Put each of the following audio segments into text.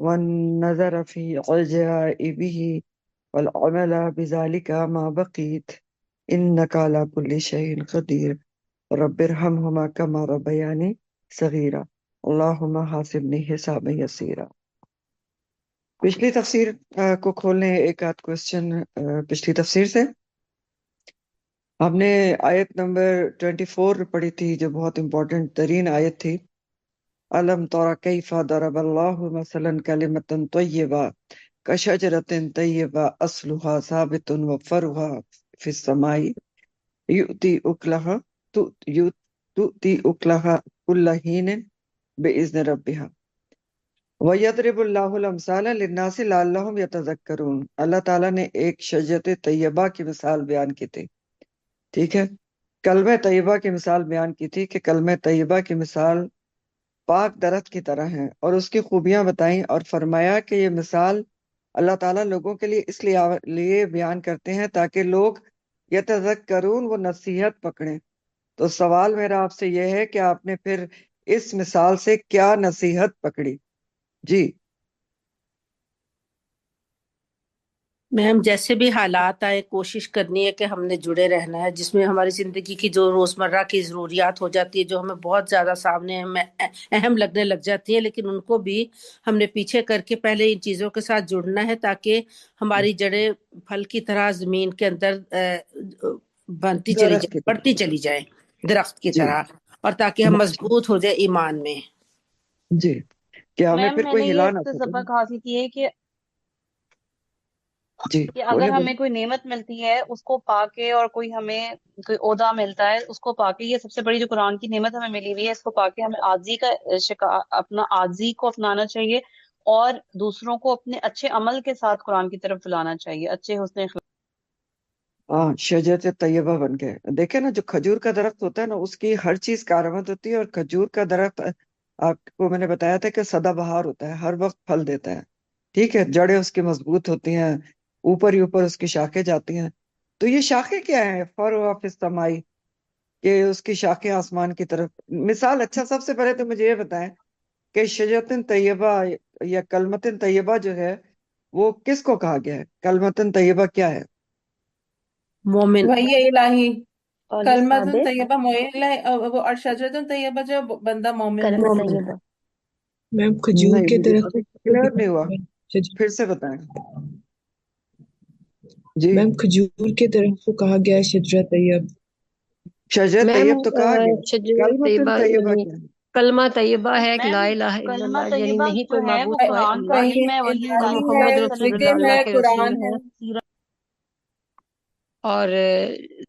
والنظر في عجائبه والعمل بذلك ما بقيت إنك على كل شيء قدير رب ارحمهما كما ربياني صغيرا اللهم حاسبني حسابا يسيرا۔ پچھلی تفسیر کو کھولنے ایک آدھ کوشچن پچھلی تفسیر سے ہم نے آیت نمبر 24 پڑھی تھی جو بہت امپورٹنٹ ترین آیت تھی۔ علم ترى كيف ضرب الله مثلا كلمة طيبة كشجرة طيبة أصلها ثابت وفرعها في السماء يؤتي أكلها كل حين بإذن ربها ويضرب الله الأمثال للناس لعلهم يتذكرون۔ اللہ تعالیٰ نے ایک شجرت طیبہ کی مثال بیان کی تھی، ٹھیک ہے، کلمہ طیبہ کی مثال بیان کی تھی کہ کلمہ طیبہ کی مثال پاک درخت کی طرح ہیں، اور اس کی خوبیاں بتائیں، اور فرمایا کہ یہ مثال اللہ تعالیٰ لوگوں کے لیے اس لیے بیان کرتے ہیں تاکہ لوگ یتذکرون، وہ نصیحت پکڑیں۔ تو سوال میرا آپ سے یہ ہے کہ آپ نے پھر اس مثال سے کیا نصیحت پکڑی؟ جی میم جیسے بھی حالات آئے کوشش کرنی ہے کہ ہم نے جڑے رہنا ہے، جس میں ہماری زندگی کی جو روزمرہ کی ضروریات ہو جاتی ہے، جو ہمیں بہت زیادہ سامنے اہم لگنے لگ جاتی ہیں، لیکن ان کو بھی ہم نے پیچھے کر کے پہلے ان چیزوں کے ساتھ جڑنا ہے تاکہ ہماری جڑیں پھل کی طرح زمین کے اندر بنتی چلی درخت جائیں، کی بڑھتی طرح۔ چلی جائیں درخت کی جی طرح، اور تاکہ ہم مضبوط ہو جائے ایمان میں۔ جی کہ ہمیں میم پھر میں نے کوئی یہ ہلا اس نہ سے سکے۔ سبق حاصل کی ہے جی کہ اگر بولے ہمیں بولے۔ کوئی نعمت ملتی ہے اس کو پا کے، اور کوئی ہمیں کوئی عہدہ ملتا ہے اس کو پا کے، یہ سب سے بڑی جو قرآن کی نعمت ہمیں ملی ہوئی ہے، اس کو پا کے ہمیں عاجزی کا اپنا عاجزی کو اپنانا چاہیے، اور دوسروں کو اپنے اچھے عمل کے ساتھ قرآن کی طرف بلانا چاہیے، اچھے حسن اخلاق۔ ہاں، شجرت طیبہ بن گئے۔ دیکھیں نا، جو کھجور کا درخت ہوتا ہے نا، اس کی ہر چیز کارآمد ہوتی ہے، اور کھجور کا درخت آپ کو میں نے بتایا تھا کہ سدا بہار ہوتا ہے، ہر وقت پھل دیتا ہے، ٹھیک ہے، جڑیں اس کی مضبوط ہوتی ہیں، اوپر ہی اوپر اس کی شاخیں جاتی ہیں۔ تو یہ شاخیں کیا ہیں؟ فرع فی السماء، کہ اس کی شاخیں آسمان کی طرف مثال۔ اچھا، سب سے پہلے تو مجھے یہ بتائیں کہ شجرت طیبہ یا کلمت طیبہ جو ہے وہ کس کو کہا گیا ہے؟ کلمت طیبہ کیا ہے؟ مومن وہی الہی، قول کلمت صادق، طیبہ وہ، اور شجرت طیبہ جو بندہ مومن ہے۔ کلمہ مومن طیبہ۔ میم کھجور نہیں، کے مجھے درخت ابھی کو کلیئر کیا نہیں ہوا، کہا؟ پھر سے بتائیں۔ جی، میم کھجور کے درخت کو کہا گیا ہے شجرہ طیب۔ شجر میم طیب تو کہا گیا، شجر کلمۃ طیبہ طیبہ یعنی کیا ہے؟ کلمہ طیبہ ہے کہ لا میم الہ الا کلمہ اللہ، یعنی طیبہ نہیں جو کوئی ہے وہ معبود سوائے قرآن اللہ، وہی کریم ہے، وہی الہی اللہ محمد ہے، صلی رسول اللہ اللہ، ذکر علیہ اللہ ہے، کے قرآن رسول ہے۔ ہیں، اور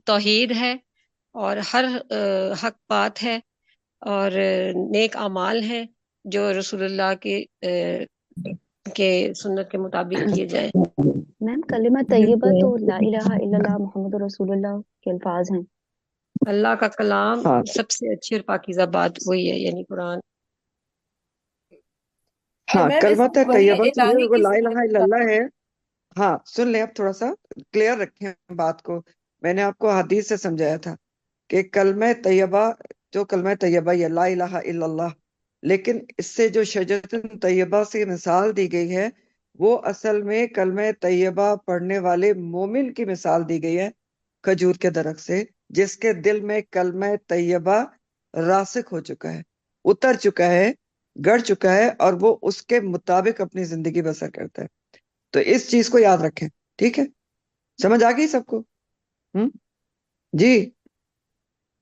توحید ہے، اور ہر حق بات ہے، اور نیک اعمال ہیں جو رسول اللہ کے سنت کے مطابق کیے جائیں۔ میم کلمہ طیبہ تو لا الہ الا اللہ محمد رسول اللہ کے الفاظ ہیں۔ اللہ کا کلام ہاں سب سے اچھی اور پاکیزہ بات وہی ہے، یعنی قرآن۔ اور ہاں، میم اس کلمت میں وہی طیبہ جو ہے الہی وہ کی لا الہ الا صفات۔ اللہ ہے۔ ہاں سن لیں، اب تھوڑا سا کلیئر رکھیں بات کو۔ میں نے آپ کو حدیث سے سمجھایا تھا کہ کلمہ طیبہ، جو کلمہ طیبہ یا لا الہ الا اللہ، لیکن اس سے جو شجرت طیبہ سے مثال دی گئی ہے وہ اصل میں کلمہ طیبہ پڑھنے والے مومن کی مثال دی گئی ہے، کھجور کے درخت سے، جس کے دل میں کلمہ طیبہ راسخ ہو چکا ہے، اتر چکا ہے، گڑ چکا ہے، اور وہ اس کے مطابق اپنی زندگی بسر کرتا ہے۔ تو اس چیز کو یاد رکھیں، ٹھیک ہے؟ سمجھ آ گئی سب کو؟ جی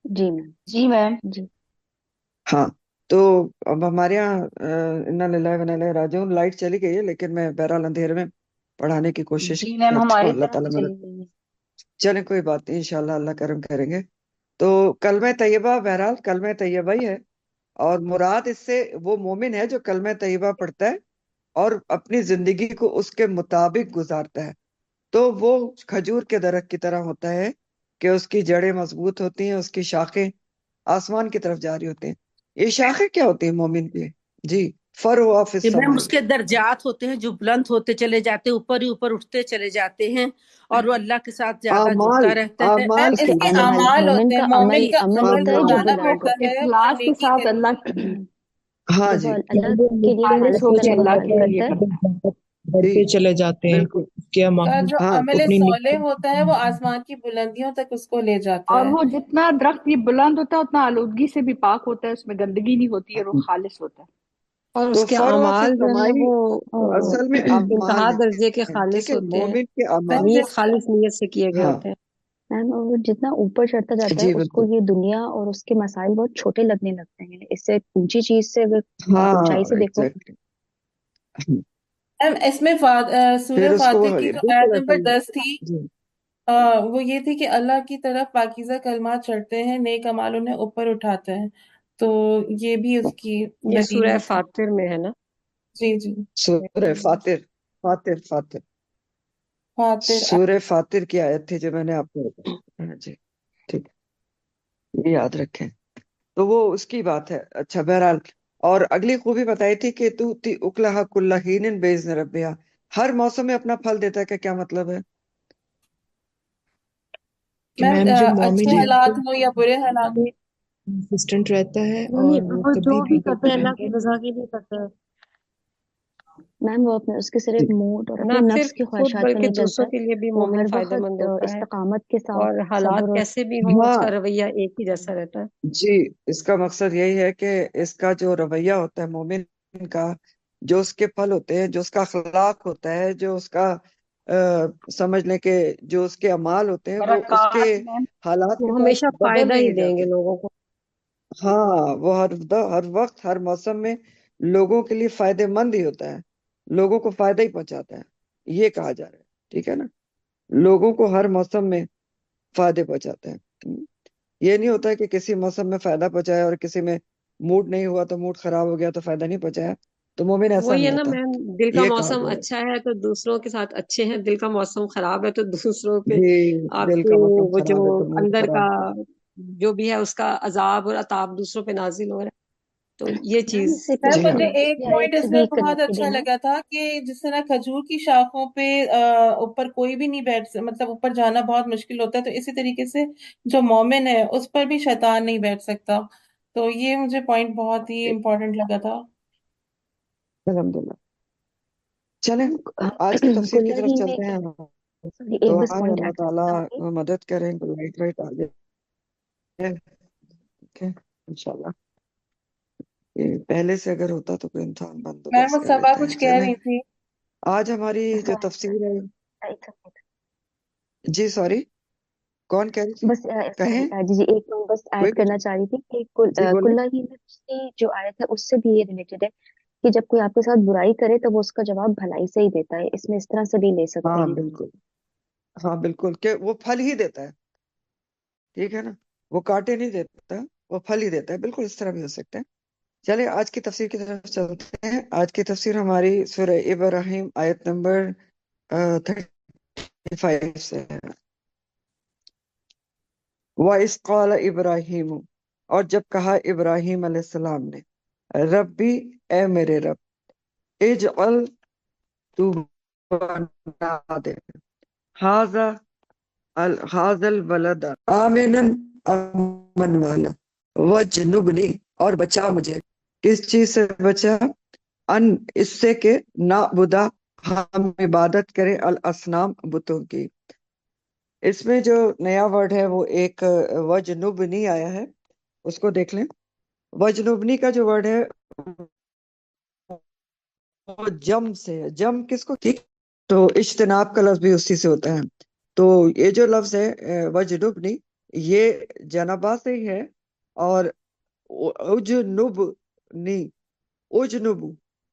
جی میم۔ جی میم۔ جی ہاں، تو اب ہمارے یہاں انا للہ و انا الیہ راجعون لائٹ چلی گئی ہے، لیکن میں بہرحال اندھیرے میں پڑھانے کی کوشش جی میم، کرتا ہوں، ہماری اللہ طرف تعالیٰ چلی مدد۔ گئی ہے۔ چلیں کوئی بات نہیں، انشاءاللہ اللہ کرم کریں گے۔ تو کلمہ طیبہ بہرحال کلمہ طیبہ ہی ہے، اور مراد اس سے وہ مومن ہے جو کلمہ طیبہ پڑھتا ہے اور اپنی زندگی کو اس کے مطابق گزارتا ہے تو وہ کھجور کے درخت کی طرح ہوتا ہے کہ اس کی جڑیں مضبوط ہوتی ہیں، اس کی شاخیں آسمان کی طرف جاری ہوتے ہیں۔ یہ شاخیں کیا ہوتی ہیں مومن کی؟ جی، فرع فی کہ میم السماء۔ اس کے درجات ہوتے ہیں جو بلند ہوتے چلے جاتے ہیں، اوپر ہی اوپر اٹھتے چلے جاتے ہیں، اور وہ اللہ کے ساتھ زیادہ اعمال جڑتا رہتا ہے۔ میم اعمال اس کی کے کے بلندی۔ عمل، اعمال مومن ہوتے ہیں، کا مومن عمل کا عمل عمل ہوتا ہے جو اعمال۔ روزانہ بلند ہوتا ہوتا ہے۔ ہے اور اخلاص کے نیکی ساتھ کے اللہ ہاں جب جی، وہ اللہ کے لیے خالص ہو خالصتاً کے اللہ عمل کے لیے کرتا ہے۔ کرتے جی بڑھتے چلے جاتے ہیں، بالکل۔ اس کے کا اعمال جو ہاں عمل اپنی صالح نیکی ہوتا ہے وہ آسمان کی بلندیوں تک اس کو لے جاتا اور ہے۔ وہ جتنا درخت یہ بلند ہوتا ہے اتنا آلودگی سے بھی پاک ہوتا ہے، اس میں گندگی نہیں ہوتی ہے اور وہ خالص ہوتا ہے۔ اور تو اس کے فرع فی اعمال جو ہے السماء وہ اصل میں اعمال انتہا درجے کے ہیں، ٹھیک خالص ہے، ہوتے ہیں، مومن کے میم اعمال۔ نیک جیسے خالص نیت سے کیے گئے ہاں ہوتے ہیں۔ میم اور وہ جتنا اوپر چڑھتا جاتا ہے جی اس کو بالکل۔ یہ دنیا اور اس کے مسائل بہت چھوٹے لگنے لگتے ہیں۔ اس سے اونچی چیز سے اگر ہاں اونچائی سے دیکھو ایگزیکٹلی۔ میم اس میں پھر سورہ اس کو فاتر کی جو بالکل آیت ایسا نمبر ہی 10 تھی، جی وہ یہ تھی کہ اللہ کی طرف پاکیزہ کلمات چڑھتے ہیں، نیک اعمال انہیں اوپر اٹھاتا ہے، تو یہ بھی اس کی یہ دلیل سورہ ہوتی ہے۔ فاتر میں ہے نا؟ جی جی، سورہ فاتر فاتر فاتر فاتر سورہ فاتر کی آیت تھی جو میں نے آپ کو بتائی۔ جی ٹھیک، یہ یاد رکھیں۔ تو وہ اس کی بات ہے۔ اچھا بہرحال، اور اگلی خوبی بتائی تھی کہ تو تی اکلہا کل حین باذن ربہا، ہر موسم میں اپنا پھل دیتا ہے، کہ کیا مطلب ہے؟ کہ میم میم جو مومن اچھے جی ہے حالات ہوں یا برے حالات، کنسسٹنٹ رہتا ہے یعنی اور وہ وہ جو کبھی بھی بھی کرتے ہیں اللہ کی رضا کے لیے کرتے ہیں، میم وہ اپنے اس کے جی صرف موڈ اور نہ اپنے نفس صرف کی خود خواہشات پہ بلکہ نہیں چلتا دوسروں ہے، کے لیے بھی وہ مومن ہر فائدہ مند وقت ہوتا ہے، استقامت کے اور ساتھ حالات صبر اور کیسے بھی ہوں اس ہاں کا رویہ ایک ہی جیسا رہتا ہے۔ جی، اس کا مقصد یہی ہے کہ اس کا جو رویہ ہوتا ہے مومن کا، جو اس کے پھل ہوتے ہیں، جو اس کا اخلاق ہوتا ہے، جو اس کا سمجھ لیں کہ جو اس کے اعمال ہوتے ہیں، وہ اس کے برکات میں حالات کے وہ ساتھ ہمیشہ بدل فائدہ ہی نہیں دیں جاتے۔ گے لوگوں کو۔ ہاں، وہ ہر وقت ہر موسم میں لوگوں کے لیے فائدہ مند ہی ہوتا ہے، لوگوں کو فائدہ ہی پہنچاتا ہے، یہ کہا جا رہا ہے، ٹھیک ہے نا؟ لوگوں کو ہر موسم میں فائدے پہنچاتا ہے۔ یہ نہیں ہوتا ہے کہ کسی موسم میں فائدہ پہنچایا اور کسی میں موڈ نہیں ہوا تو موڈ خراب ہو گیا تو فائدہ نہیں پہنچایا، تو مومن ایسا وہی نہیں ہے نا ہوتا، میم، دل کا یہ کہا موسم گیا ہے۔ اچھا ہے تو دوسروں کے ساتھ اچھے ہیں، دل کا موسم خراب ہے تو دوسروں پہ جی، آپ دل کے کا موسم وہ جو خراب ہے تو موڈ اندر خراب کا ہوتا جو بھی ہے اس کا عذاب اور عطاب دوسروں پہ نازل ہو رہا ہے، تو یہ میم چیز اس سے ہے۔ میم جی ہاں مجھے اس ایک کی پوائنٹ آیت اس سے میں بھی بہت کنیکٹڈ ہے اچھا نا۔ لگا تھا کہ جس طرح کھجور کی شاخوں پہ اوپر کوئی بھی نہیں مطلب اوپر جانا بہت مشکل ہوتا ہے، تو اسی طریقے سے جو مومن ہے اس پر بھی شیطان نہیں بیٹھ سکتا، تو یہ مجھے پوائنٹ بہت ہی امپورٹنٹ لگا تھا۔ الحمدللہ۔ چلیں آج کی میم تفسیر کی کلّا طرف ہی میں چلتے ہیں۔ سوری تو ایک بس آج پوائنٹ اللہ ایڈ کرنا چاہوں گی۔ تعالیٰ مدد کریں، لائٹ وائٹ آگے انشاءاللہ۔ یہ پہلے سے اگر ہوتا تو کوئی انسان میم بندوبست کر صبا لیتے ہیں۔ کچھ کہہ چلیں رہی تھی۔ آج ہماری جو تفسیر ہے، جی سوری، کون کہہ رہی تھی؟ بس کہیں سوری جی جی ایک پوائنٹ بس کوئی ایڈ کچھ؟ کرنا چاہ رہی تھی کہ جی بولے۔ کلّا ہی میں پچھلی جو آیت ہے اس سے بھی یہ ریلیٹڈ ہے کہ جب کوئی آپ کے ساتھ برائی کرے تو وہ اس کا جواب بھلائی سے ہی دیتا ہے، اس میں اس طرح سے بھی لے سکتے ہاں ہیں۔ بالکل، ہاں بالکل، کہ وہ پھل ہی دیتا ہے، ٹھیک ہے نا؟ وہ کانٹے نہیں دیتا، وہ پھل ہی دیتا ہے، بالکل اس طرح بھی ہو سکتا ہے۔ چلے آج کی تفسیر کی طرف چلتے ہیں۔ آج کی تفسیر ہماری سورہ ابراہیم آیت نمبر 35 سے ہے۔ وَإِذْ قَالَ ابراہیم، اور جب کہا ابراہیم علیہ السلام نے، ربی اے میرے رب، اجعل تو بنا دے حاض البلد آمنا، امن والا، وجنبنی، اور بچا مجھے، کس چیز سے بچا؟ ان، اس سے کہ نعبدا، ہم عبادت کریں، الاسنام، بتوں کی۔ اس میں جو نیا ورڈ ہے وہ ایک وجنبنی آیا ہے، اس کو دیکھ لیں۔ وجنبنی کا جو ورڈ ہے وہ جم سے ہے۔ جم کس کو؟ ٹھیک، تو اجتناب کا لفظ بھی اسی سے ہوتا ہے۔ تو یہ جو لفظ ہے وجنبنی، یہ جنبا سے ہی ہے، اور اجنبنی، اجنب،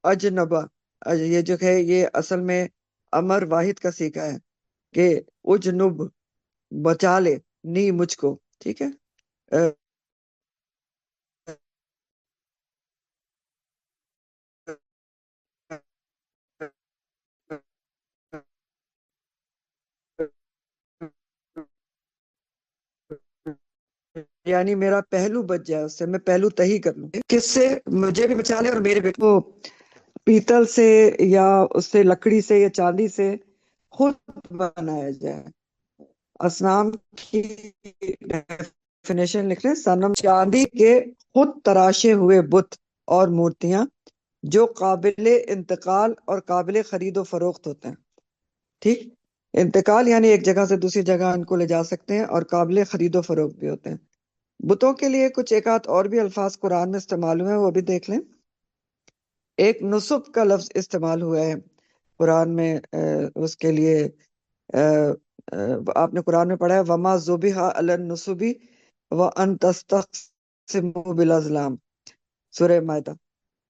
اجنبا، یہ جو ہے یہ اصل میں امر واحد کا سیکھا ہے کہ اجنب، بچا لے، نی، مجھ کو، ٹھیک ہے۔ یعنی میرا پہلو بچ جائے اس سے، میں پہلو تہی کر لوں، کس سے؟ مجھے بھی بچا لے اور میرے بیٹے کو پیتل سے یا اس سے لکڑی سے یا چاندی سے خود بنایا جائے۔ اسنام کی ڈیفینیشن لکھ لیں، صنم چاندی کے خود تراشے ہوئے بت اور مورتیاں جو قابل انتقال اور قابل خرید و فروخت ہوتے ہیں۔ ٹھیک، انتقال یعنی ایک جگہ سے دوسری جگہ ان کو لے جا سکتے ہیں، اور قابل خرید و فروخت بھی ہوتے ہیں۔ بتوں کے لیے کچھ ایک آدھ اور بھی الفاظ قرآن میں استعمال ہوئے ہیں، وہ بھی دیکھ لیں۔ ایک نصب کا لفظ استعمال ہوا ہے قرآن میں، اس کے لیے آپ نے قرآن میں پڑھا ہے وما ذبح علی النصب وان تستقسموا بالازلام، سورہ مائدہ۔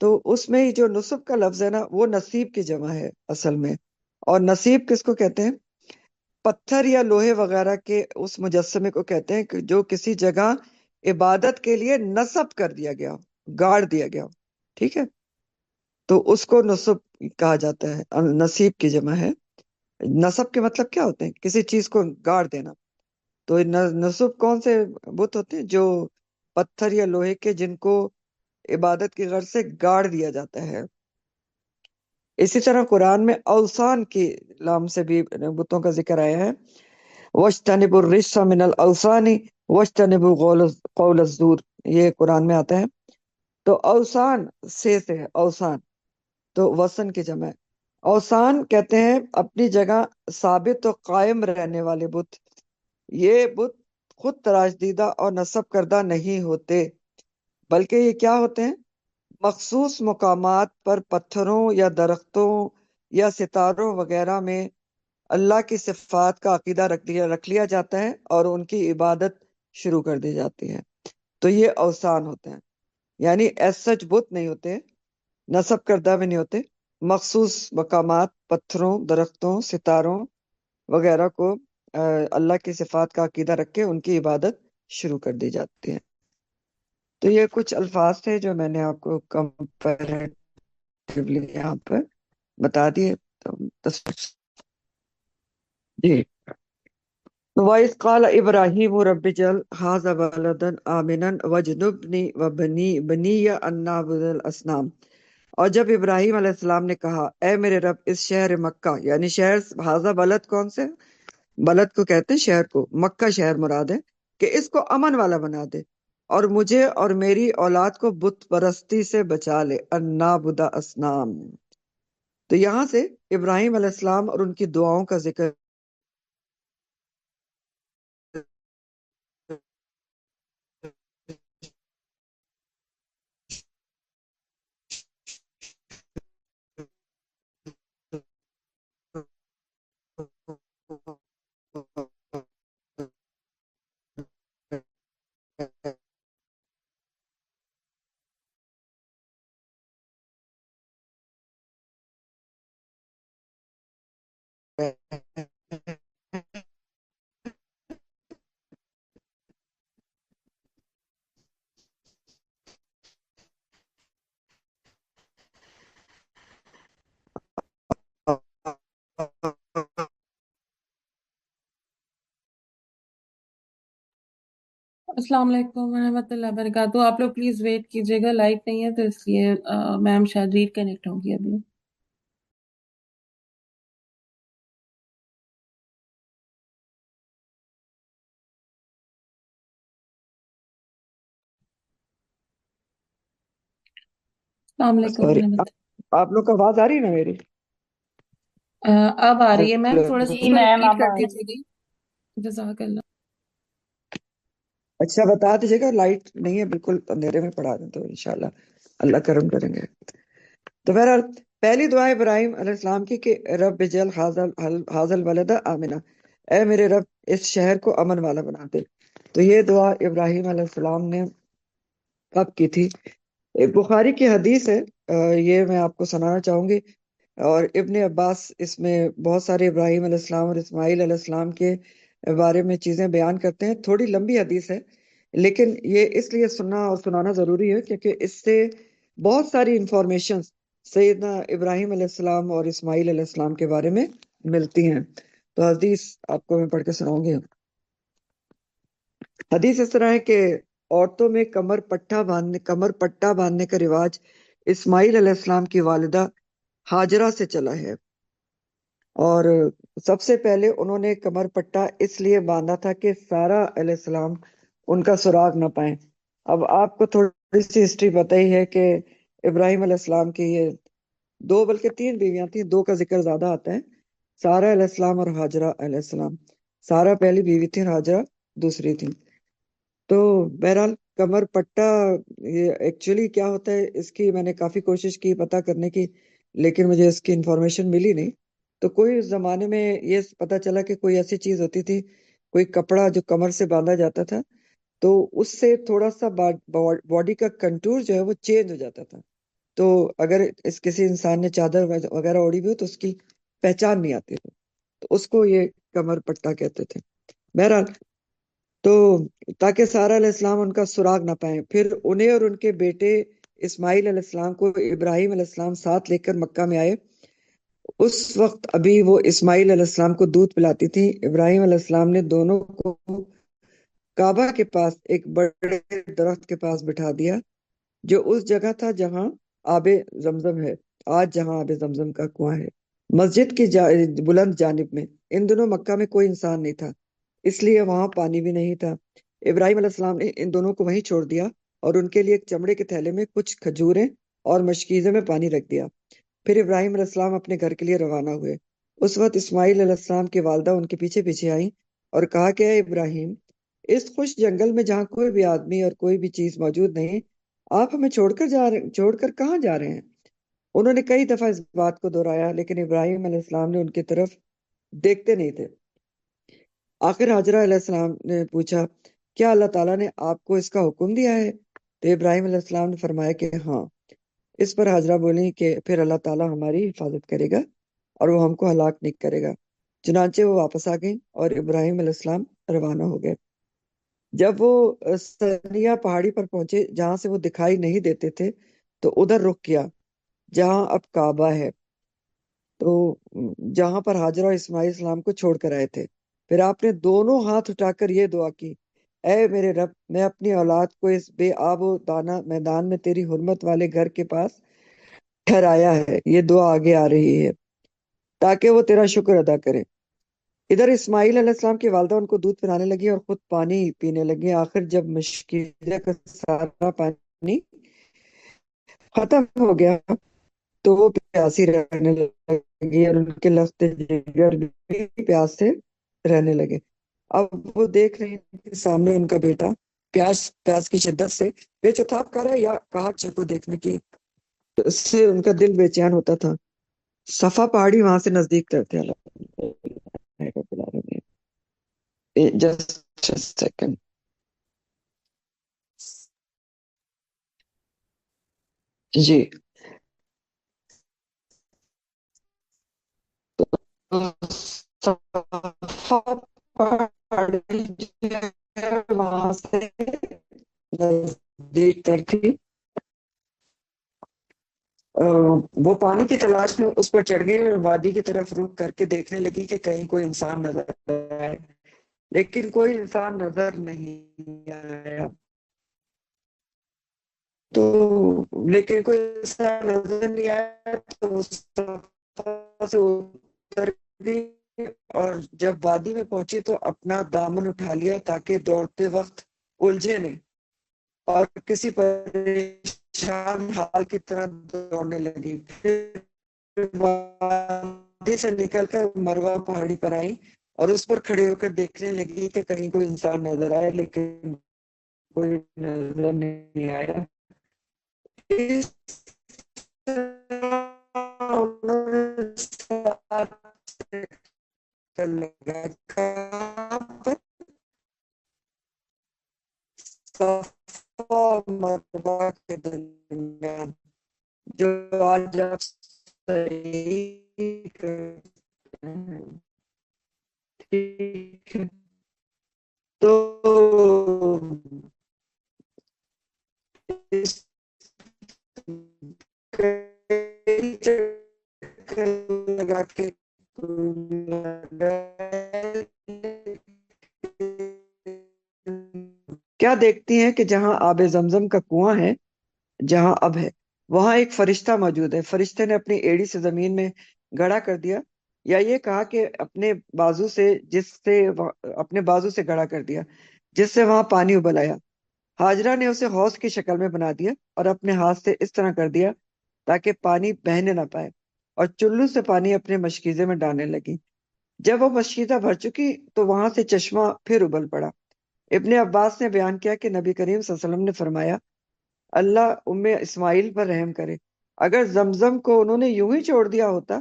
تو اس میں جو نصب کا لفظ ہے نا، وہ نصیب کی جمع ہے اصل میں۔ اور نصیب کس کو کہتے ہیں؟ پتھر یا لوہے وغیرہ کے اس مجسمے کو کہتے ہیں کہ جو کسی جگہ عبادت کے لیے نصب کر دیا گیا ہو، گاڑ دیا گیا ہو۔ ٹھیک ہے، تو اس کو نصب کہا جاتا ہے، نصیب کی جمع ہے۔ نصب کے مطلب کیا ہوتے ہیں؟ کسی چیز کو گاڑ دینا۔ تو نصب کون سے بت ہوتے ہیں؟ جو پتھر یا لوہے کے جن کو عبادت کی غرض سے گاڑ دیا جاتا ہے۔ اسی طرح قرآن میں اوثان کی لام سے بھی بتوں کا ذکر آیا ہے، وَاجْتَنِبُوا الرِّجْسَ مِنَ الْأَوْثَانِ وَاجْتَنِبُوا قَوْلَ الزُّورِ، یہ قرآن میں آتا ہے۔ تو اوثان سے ہے، اوثان تو وثن کی جمع ہے۔ اوثان کہتے ہیں اپنی جگہ ثابت و قائم رہنے والے بت۔ یہ بت خود تراش دیدہ اور نصب کردہ نہیں ہوتے، بلکہ یہ کیا ہوتے ہیں؟ مخصوص مقامات پر پتھروں یا درختوں یا ستاروں وغیرہ میں اللہ کی صفات کا عقیدہ رکھ لیا جاتا ہے اور ان کی عبادت شروع کر دی جاتی ہے۔ تو یہ اوثان ہوتے ہیں، یعنی ایس سچ بت نہیں ہوتے، نصب کردہ بھی نہیں ہوتے، مخصوص مقامات پتھروں، درختوں، ستاروں وغیرہ کو اللہ کی صفات کا عقیدہ رکھ کے ان کی عبادت شروع کر دی جاتی ہے۔ تو یہ کچھ الفاظ تھے جو میں نے آپ کو کمپیریٹیولی یہاں پر بتا دیے۔ جی، وَإِذْ قَالَ إِبْرَاهِيمُ رَبِّ اجْعَلْ هَٰذَا بَلَدًا آمِنًا وَاجْنُبْنِي وَبَنِيَّ أَن نَّعْبُدَ الْأَصْنَامَ، اور جب ابراہیم علیہ السلام نے کہا اے میرے رب اس شہر مکہ، یعنی شہر ہاذا بلد کون سے؟ بلد کو کہتے ہیں شہر کو، مکہ شہر مراد ہے، کہ اس کو امن والا بنا دے اور مجھے اور میری اولاد کو بت پرستی سے بچا لے، ان نعبد اصنام۔ تو یہاں سے ابراہیم علیہ السلام اور ان کی دعاؤں کا ذکر السلام علیکم ورحمۃ اللہ وبرکاتہ۔ آپ لوگ پلیز ویٹ کیجیے گا، لائٹ نہیں ہے تو اس لیے میم شاید ریڈ کنیکٹ ہوگی ابھی۔ السلام علیکم سوری، ورحمۃ آپ لوگ کو آواز آ رہی ہے نا میری؟ اللہ۔ اب آ رہی ہے میم، تھوڑا سا اس جی کو میم ریپیٹ آپ کر آ رہی دیجیے گا، جزاک اللہ۔ اچھا بتا دیجیے گا، لائٹ نہیں ہے، بالکل اندھیرے میں پڑھا دیں تو انشاءاللہ اللہ کرم کریں گے۔ تو بہرحال پہلی دعا ابراہیم علیہ السلام کی کہ رب اجعل ھذا البلد آمنا، اے میرے رب اس شہر کو امن والا بنا دے۔ تو یہ دعا ابراہیم علیہ السلام نے کب کی تھی؟ ایک بخاری کی حدیث ہے، یہ میں آپ کو سنانا چاہوں گی، اور ابن عباس اس میں بہت سارے ابراہیم علیہ السلام اور اسماعیل علیہ السلام کے بارے میں چیزیں بیان کرتے ہیں۔ تھوڑی لمبی حدیث ہے، لیکن یہ اس لیے سننا اور سنانا ضروری ہے کیونکہ اس سے بہت ساری انفارمیشن سیدنا ابراہیم علیہ السلام اور اسماعیل علیہ السلام کے بارے میں ملتی ہیں۔ تو حدیث آپ کو میں پڑھ کے سناؤں گی۔ حدیث اس طرح ہے کہ عورتوں میں کمر پٹا باندھنے کا رواج اسماعیل علیہ السلام کی والدہ ہاجرہ سے چلا ہے، اور سب سے پہلے انہوں نے کمر پٹا اس لیے باندھا تھا کہ سارا علیہ السلام ان کا سراغ نہ پائیں۔ اب آپ کو تھوڑی سی ہسٹری پتہ ہی ہے کہ ابراہیم علیہ السلام کی یہ 2 بلکہ 3 بیویاں تھیں، 2 کا ذکر زیادہ آتا ہے، سارا علیہ السلام اور ہاجرہ علیہ السلام۔ سارا پہلی بیوی تھی اور ہاجرہ دوسری تھی۔ تو بہرحال کمر پٹا یہ ایکچولی کیا ہوتا ہے، اس کی میں نے کافی کوشش کی پتہ کرنے کی، لیکن مجھے اس کی انفارمیشن ملی نہیں۔ تو کوئی اس زمانے میں یہ پتہ چلا کہ کوئی ایسی چیز ہوتی تھی، کوئی کپڑا جو کمر سے باندھا جاتا تھا، تو اس سے تھوڑا سا باڈی کا کنٹور جو ہے وہ چینج ہو جاتا تھا۔ تو اگر کسی انسان نے چادر وغیرہ اوڑی ہوئی ہو تو اس کی پہچان نہیں آتی تھی، تو اس کو یہ کمر پٹا کہتے تھے۔ بہرحال تو تاکہ سارا علیہ السلام ان کا سراغ نہ پائیں، پھر انہیں اور ان کے بیٹے اسماعیل علیہ السلام کو ابراہیم علیہ السلام ساتھ لے کر مکہ میں آئے۔ اس وقت ابھی وہ اسماعیل علیہ السلام کو دودھ پلاتی تھی۔ ابراہیم علیہ السلام نے دونوں کو کعبہ کے پاس ایک بڑے درخت کے پاس بٹھا دیا، جو اس جگہ تھا جہاں آب زمزم ہے، آج جہاں آب زمزم کا کنواں ہے، مسجد کی بلند جانب میں۔ ان دنوں مکہ میں کوئی انسان نہیں تھا، اس لیے وہاں پانی بھی نہیں تھا۔ ابراہیم علیہ السلام نے ان دونوں کو وہیں چھوڑ دیا اور ان کے لیے ایک چمڑے کے تھیلے میں کچھ کھجوریں اور مشکیزے میں پانی رکھ دیا۔ پھر ابراہیم علیہ السلام اپنے گھر کے لیے روانہ ہوئے۔ اس وقت اسماعیل علیہ السلام کی والدہ ان کے پیچھے پیچھے آئیں اور کہا کہ اے ابراہیم، اس خوش جنگل میں جہاں کوئی بھی آدمی اور کوئی بھی چیز موجود نہیں، آپ ہمیں چھوڑ کر کہاں جا رہے ہیں؟ انہوں نے کئی دفعہ اس بات کو دہرایا، لیکن ابراہیم علیہ السلام نے ان کی طرف دیکھتے نہیں تھے۔ آخر ہاجرہ علیہ السلام نے پوچھا، کیا اللہ تعالیٰ نے آپ کو اس کا حکم دیا ہے؟ تو ابراہیم علیہ السلام نے فرمایا کہ ہاں۔ اس پر ہاجرہ بولی کہ پھر اللہ تعالیٰ ہماری حفاظت کرے گا اور وہ ہم کو ہلاک نہیں کرے گا۔ چنانچہ وہ واپس آ گئیں اور ابراہیم علیہ السلام روانہ ہو گئے۔ جب وہ سنیا پہاڑی پر پہنچے جہاں سے وہ دکھائی نہیں دیتے تھے، تو ادھر رخ کیا جہاں اب کعبہ ہے، تو جہاں پر ہاجرہ اور اسماعیل السلام کو چھوڑ کر آئے تھے۔ پھر آپ نے دونوں ہاتھ اٹھا کر یہ دعا کی، اے میرے رب، میں اپنی اولاد کو اس بے آب و دانہ میدان میں تیری حرمت والے گھر کے پاس ٹھہرایا ہے۔ یہ دعا آگے آ رہی ہے تاکہ وہ تیرا شکر ادا کرے۔ ادھر اسماعیل علیہ السلام کی والدہ ان کو دودھ پلانے لگی اور خود پانی پینے لگی۔ آخر جب مشکیزے کا سارا پانی ختم ہو گیا تو وہ پیاسی رہنے لگی اور ان کے لخت جگر بھی پیاس سے رہنے لگے۔ اب وہ دیکھ رہے ہیں کہ سامنے ان کا بیٹا پیاس کی شدت سے بے چوتھاپ کر رہا ہے، یا کہا کو دیکھنے کی اس سے ان کا دل بے چین ہوتا تھا۔ صفا پہاڑی وہاں سے نزدیک کرتے جسٹ سیکنڈ۔ جی، صفا پہاڑی جو ہے وہاں سے نزدیک تر تھی۔ وہ پانی کی تلاش میں اس پر چڑھ گئی اور وادی کی طرف رخ کر کے دیکھنے لگی کہ کہیں کوئی انسان نظر آئے، لیکن کوئی انسان نظر نہیں آیا۔ تو لیکن کوئی انسان نظر نہیں آیا تو وہ صفا سے اتر گئی، اور جب وادی میں پہنچی تو اپنا دامن اٹھا لیا تاکہ دوڑتے وقت الجھے نہیں، اور کسی پریشان حال کی طرح دوڑنے لگی۔ پھر وادی سے نکل کر مروہ پہاڑی پر آئی اور اس پر کھڑے ہو کر دیکھنے لگی کہ کہیں کوئی انسان نظر آئے، لیکن کوئی نظر نہیں آیا۔ اس طرح انہوں نے لگا کہاں پر صفا اور مروہ کے درمیان، جو آج آپ صحیح کرتے ہیں، ٹھیک ہے۔ تو اس کئی چکر لگا کے کیا دیکھتی ہیں کہ جہاں آب زمزم کا کنواں ہے، جہاں اب ہے، وہاں ایک فرشتہ موجود ہے۔ فرشتے نے اپنی ایڑی سے زمین میں گڑا کر دیا، یا یہ کہا کہ اپنے بازو سے گڑا کر دیا، جس سے وہاں پانی ابل آیا۔ ہاجرہ نے اسے حوض کی شکل میں بنا دیا اور اپنے ہاتھ سے اس طرح کر دیا تاکہ پانی بہنے نہ پائے، اور چلو سے پانی اپنے مشکیزے میں ڈالنے لگی۔ جب وہ مشکیزہ بھر چکی تو وہاں سے چشمہ پھر ابل پڑا۔ ابن عباس نے بیان کیا کہ نبی کریم صلی اللہ علیہ وسلم نے فرمایا، اللہ اسماعیل پر رحم کرے، اگر زمزم کو انہوں نے یوں ہی چھوڑ دیا ہوتا،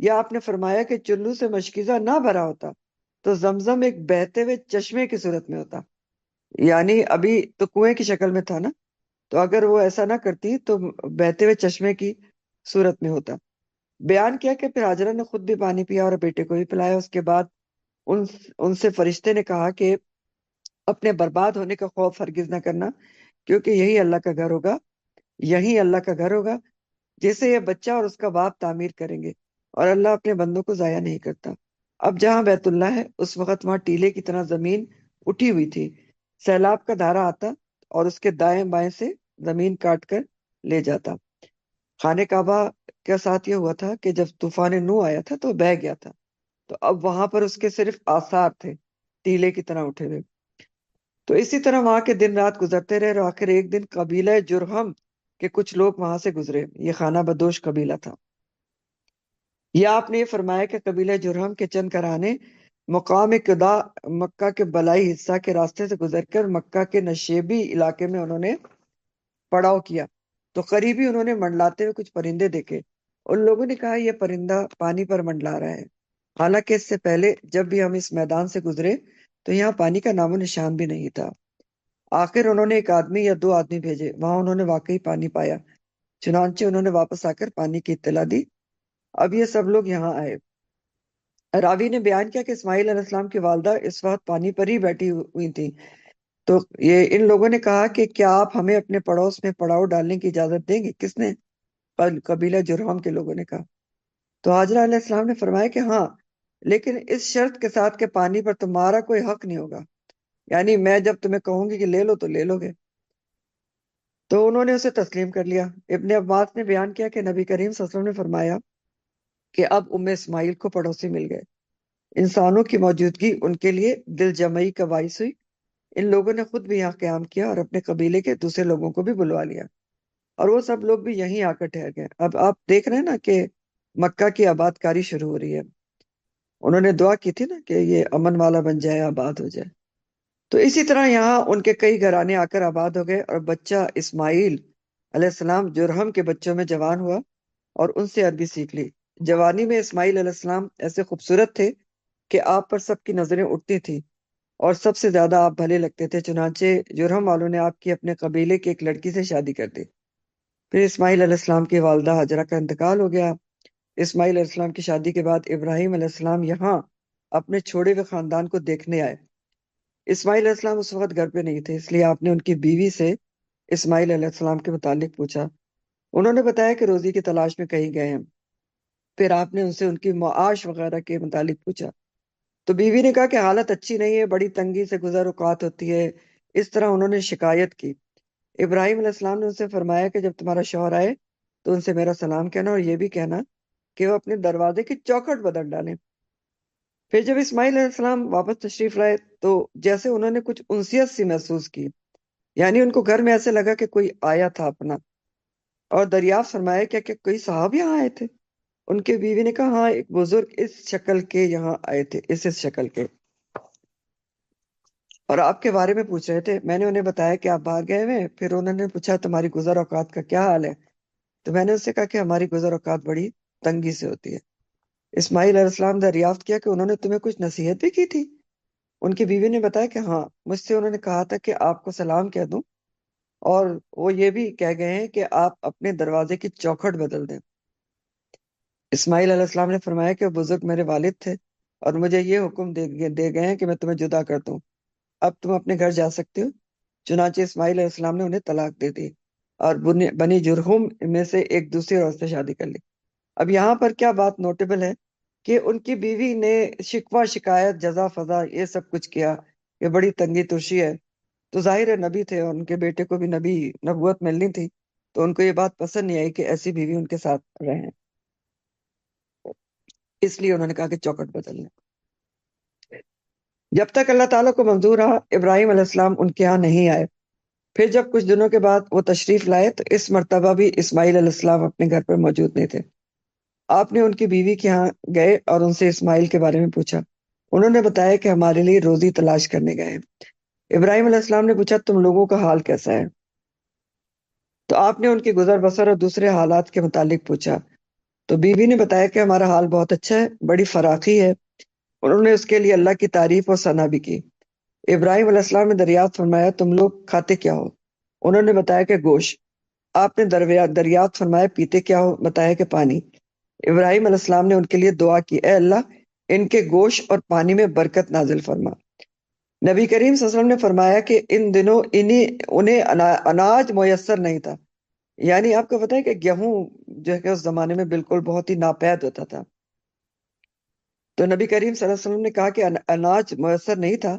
یا آپ نے فرمایا کہ چلو سے مشکیزہ نہ بھرا ہوتا، تو زمزم ایک بہتے ہوئے چشمے کی صورت میں ہوتا، یعنی ابھی تو کنویں کی شکل میں تھا نا، تو اگر وہ ایسا نہ کرتی تو بہتے ہوئے چشمے کی صورت میں ہوتا۔ بیان کیا کہ پھر ہاجرہ نے خود بھی پانی پیا اور بیٹے کو بھی پلایا۔ اس کے بعد ان سے فرشتے نے کہا کہ اپنے برباد ہونے کا خوف ہرگز نہ کرنا، کیونکہ یہی اللہ کا گھر ہوگا، جسے یہ بچہ اور اس کا باپ تعمیر کریں گے، اور اللہ اپنے بندوں کو ضائع نہیں کرتا۔ اب جہاں بیت اللہ ہے، اس وقت وہاں ٹیلے کی طرح زمین اٹھی ہوئی تھی۔ سیلاب کا دھارا آتا اور اس کے دائیں بائیں سے زمین کاٹ کر لے جاتا۔ خانہ کعبہ کے ساتھ یہ ہوا تھا کہ جب طوفان نوح آیا تھا تو بہہ گیا تھا، تو اب وہاں پر اس کے صرف آثار تھے، ٹیلے کی طرح اٹھے ہوئے۔ تو اسی طرح وہاں کے دن رات گزرتے رہے، اور آخر ایک دن قبیلہ جرہم کے کچھ لوگ وہاں سے گزرے۔ یہ خانہ بدوش قبیلہ تھا۔ یا آپ نے یہ فرمایا کہ قبیلہ جرہم کے چند کرانے مقام قدا مکہ کے بلائی حصہ کے راستے سے گزر کر مکہ کے نشیبی علاقے میں انہوں نے پڑاؤ کیا، تو قریبی انہوں نے منڈلاتے ہوئے کچھ پرندے دیکھے۔ ان لوگوں نے کہا یہ پرندہ پانی پر منڈلا رہا ہے، حالانکہ اس سے پہلے جب بھی ہم اس میدان سے گزرے تو یہاں پانی کا نام و نشان بھی نہیں تھا۔ آخر انہوں نے ایک آدمی یا دو آدمی بھیجے، وہاں انہوں نے واقعی پانی پایا، چنانچہ انہوں نے واپس آ کر پانی کی اطلاع دی۔ اب یہ سب لوگ یہاں آئے۔ راوی نے بیان کیا کہ اسماعیل علیہ السلام کی والدہ اس وقت پانی پر ہی بیٹھی ہوئی تھی، تو ان لوگوں نے کہا کہ کیا آپ ہمیں اپنے پڑوس میں پڑاؤ ڈالنے کی اجازت دیں گے؟ کس نے؟ قبیلہ جرہم کے لوگوں نے کہا۔ تو حاجرہ علیہ السلام نے فرمایا کہ ہاں، لیکن اس شرط کے ساتھ کہ پانی پر تمہارا کوئی حق نہیں ہوگا، یعنی میں جب تمہیں کہوں گی کہ لے لو تو لے لو گے۔ تو انہوں نے اسے تسلیم کر لیا۔ ابن عباس نے بیان کیا کہ نبی کریم صلی اللہ علیہ وسلم نے فرمایا کہ اب اسماعیل کو پڑوسی مل گئے۔ انسانوں کی موجودگی ان کے لیے دل جمعی کا باعث ہوئی۔ ان لوگوں نے خود بھی یہاں قیام کیا اور اپنے قبیلے کے دوسرے لوگوں کو بھی بلوا لیا، اور وہ سب لوگ بھی یہیں آ کر ٹھہر گئے۔ اب آپ دیکھ رہے ہیں نا کہ مکہ کی آباد کاری شروع ہو رہی ہے۔ انہوں نے دعا کی تھی نا کہ یہ امن والا بن جائے، آباد ہو جائے۔ تو اسی طرح یہاں ان کے کئی گھرانے آ کر آباد ہو گئے، اور بچہ اسماعیل علیہ السلام جرہم کے بچوں میں جوان ہوا اور ان سے عربی سیکھ لی۔ جوانی میں اسماعیل علیہ السلام ایسے خوبصورت تھے کہ آپ پر سب کی نظریں اٹھتی تھیں اور سب سے زیادہ آپ بھلے لگتے تھے، چنانچہ جرہم والوں نے آپ کی اپنے قبیلے کی ایک لڑکی سے شادی کر دی۔ پھر اسماعیل علیہ السلام کی والدہ ہاجرہ کا انتقال ہو گیا۔ اسماعیل علیہ السلام کی شادی کے بعد ابراہیم علیہ السلام یہاں اپنے چھوڑے ہوئے خاندان کو دیکھنے آئے۔ اسماعیل علیہ السلام اس وقت گھر پہ نہیں تھے، اس لیے آپ نے ان کی بیوی سے اسماعیل علیہ السلام کے متعلق پوچھا۔ انہوں نے بتایا کہ روزی کی تلاش میں کہیں گئے ہیں۔ پھر آپ نے ان سے ان کی معاش وغیرہ کے متعلق پوچھا، تو بیوی نے کہا کہ حالت اچھی نہیں ہے، بڑی تنگی سے گزر اوقات ہوتی ہے۔ اس طرح انہوں نے شکایت کی۔ ابراہیم علیہ السلام نے ان سے فرمایا کہ جب تمہارا شوہر آئے تو ان سے میرا سلام کہنا، اور یہ بھی کہنا کہ وہ اپنے دروازے کی چوکھٹ بدل ڈالیں۔ پھر جب اسماعیل علیہ السلام واپس تشریف لائے تو جیسے انہوں نے کچھ انسیت سی محسوس کی، یعنی ان کو گھر میں ایسے لگا کہ کوئی آیا تھا اپنا، اور دریافت فرمایا کہ کوئی صاحب یہاں آئے تھے؟ ان کے بیوی نے کہا ہاں، ایک بزرگ اس شکل کے یہاں آئے تھے، اس شکل کے، اور آپ کے بارے میں پوچھ رہے تھے۔ میں نے انہیں بتایا کہ آپ باہر گئے ہوئے ہیں۔ پھر انہوں نے پوچھا تمہاری گزر اوقات کا کیا حال ہے؟ تو میں نے اس سے کہا کہ ہماری گزر اوقات بڑی تنگی سے ہوتی ہے۔ اسماعیل علیہ السلام نے دریافت کیا کہ انہوں نے تمہیں کچھ نصیحت بھی کی تھی؟ ان کی بیوی نے بتایا کہ ہاں، مجھ سے انہوں نے کہا تھا کہ آپ کو سلام کہہ دوں، اور وہ یہ بھی کہہ گئے ہیں کہ آپ اپنے دروازے کی چوکھٹ بدل دیں۔ اسماعیل علیہ السلام نے فرمایا کہ وہ بزرگ میرے والد تھے اور مجھے یہ حکم دے گئے ہیں کہ میں تمہیں جدا کر دوں، اب تم اپنے گھر جا سکتے ہو۔ چنانچہ اسماعیل علیہ السلام نے انہیں طلاق دے دی اور بنی جرہم میں سے ایک دوسری عورت سے شادی کر لی۔ اب یہاں پر کیا بات نوٹیبل ہے کہ ان کی بیوی نے شکوہ شکایت جزا فضا یہ سب کچھ کیا، یہ بڑی تنگی ترشی ہے، تو ظاہر ہے نبی تھے اور ان کے بیٹے کو بھی نبوت ملنی تھی، تو ان کو یہ بات پسند نہیں آئی کہ ایسی بیوی ان کے ساتھ رہیں، اس لیے انہوں نے کہا کہ چوکھٹ بدل لیں۔ جب تک اللہ تعالیٰ کو منظور رہا ابراہیم علیہ السلام ان کے ہاں نہیں آئے۔ پھر جب کچھ دنوں کے بعد وہ تشریف لائے تو اس مرتبہ بھی اسماعیل علیہ السلام اپنے گھر پر موجود نہیں تھے۔ آپ نے ان کی بیوی کے ہاں گئے اور ان سے اسماعیل کے بارے میں پوچھا۔ انہوں نے بتایا کہ ہمارے لیے روزی تلاش کرنے گئے ہیں۔ ابراہیم علیہ السلام نے پوچھا تم لوگوں کا حال کیسا ہے؟ تو آپ نے ان کی گزر بسر اور دوسرے حالات کے متعلق پوچھا تو بیوی نے بتایا کہ ہمارا حال بہت اچھا ہے، بڑی فراخی ہے۔ انہوں نے اس کے لیے اللہ کی تعریف اور ثنا بھی کی۔ ابراہیم علیہ السلام نے دریافت فرمایا تم لوگ کھاتے کیا ہو؟ انہوں نے بتایا کہ گوشت۔ آپ نے دریافت فرمایا پیتے کیا ہو؟ بتایا کہ پانی۔ ابراہیم علیہ السلام نے ان کے لیے دعا کی اے اللہ ان کے گوشت اور پانی میں برکت نازل فرما۔ نبی کریم صلی اللہ علیہ وسلم نے فرمایا کہ ان دنوں انہیں اناج میسر نہیں تھا، یعنی آپ کو پتہ ہے کہ گیہوں جو ہے کہ اس زمانے میں بالکل بہت ہی ناپید ہوتا تھا، تو نبی کریم صلی اللہ علیہ وسلم نے کہا کہ اناج میسر نہیں تھا،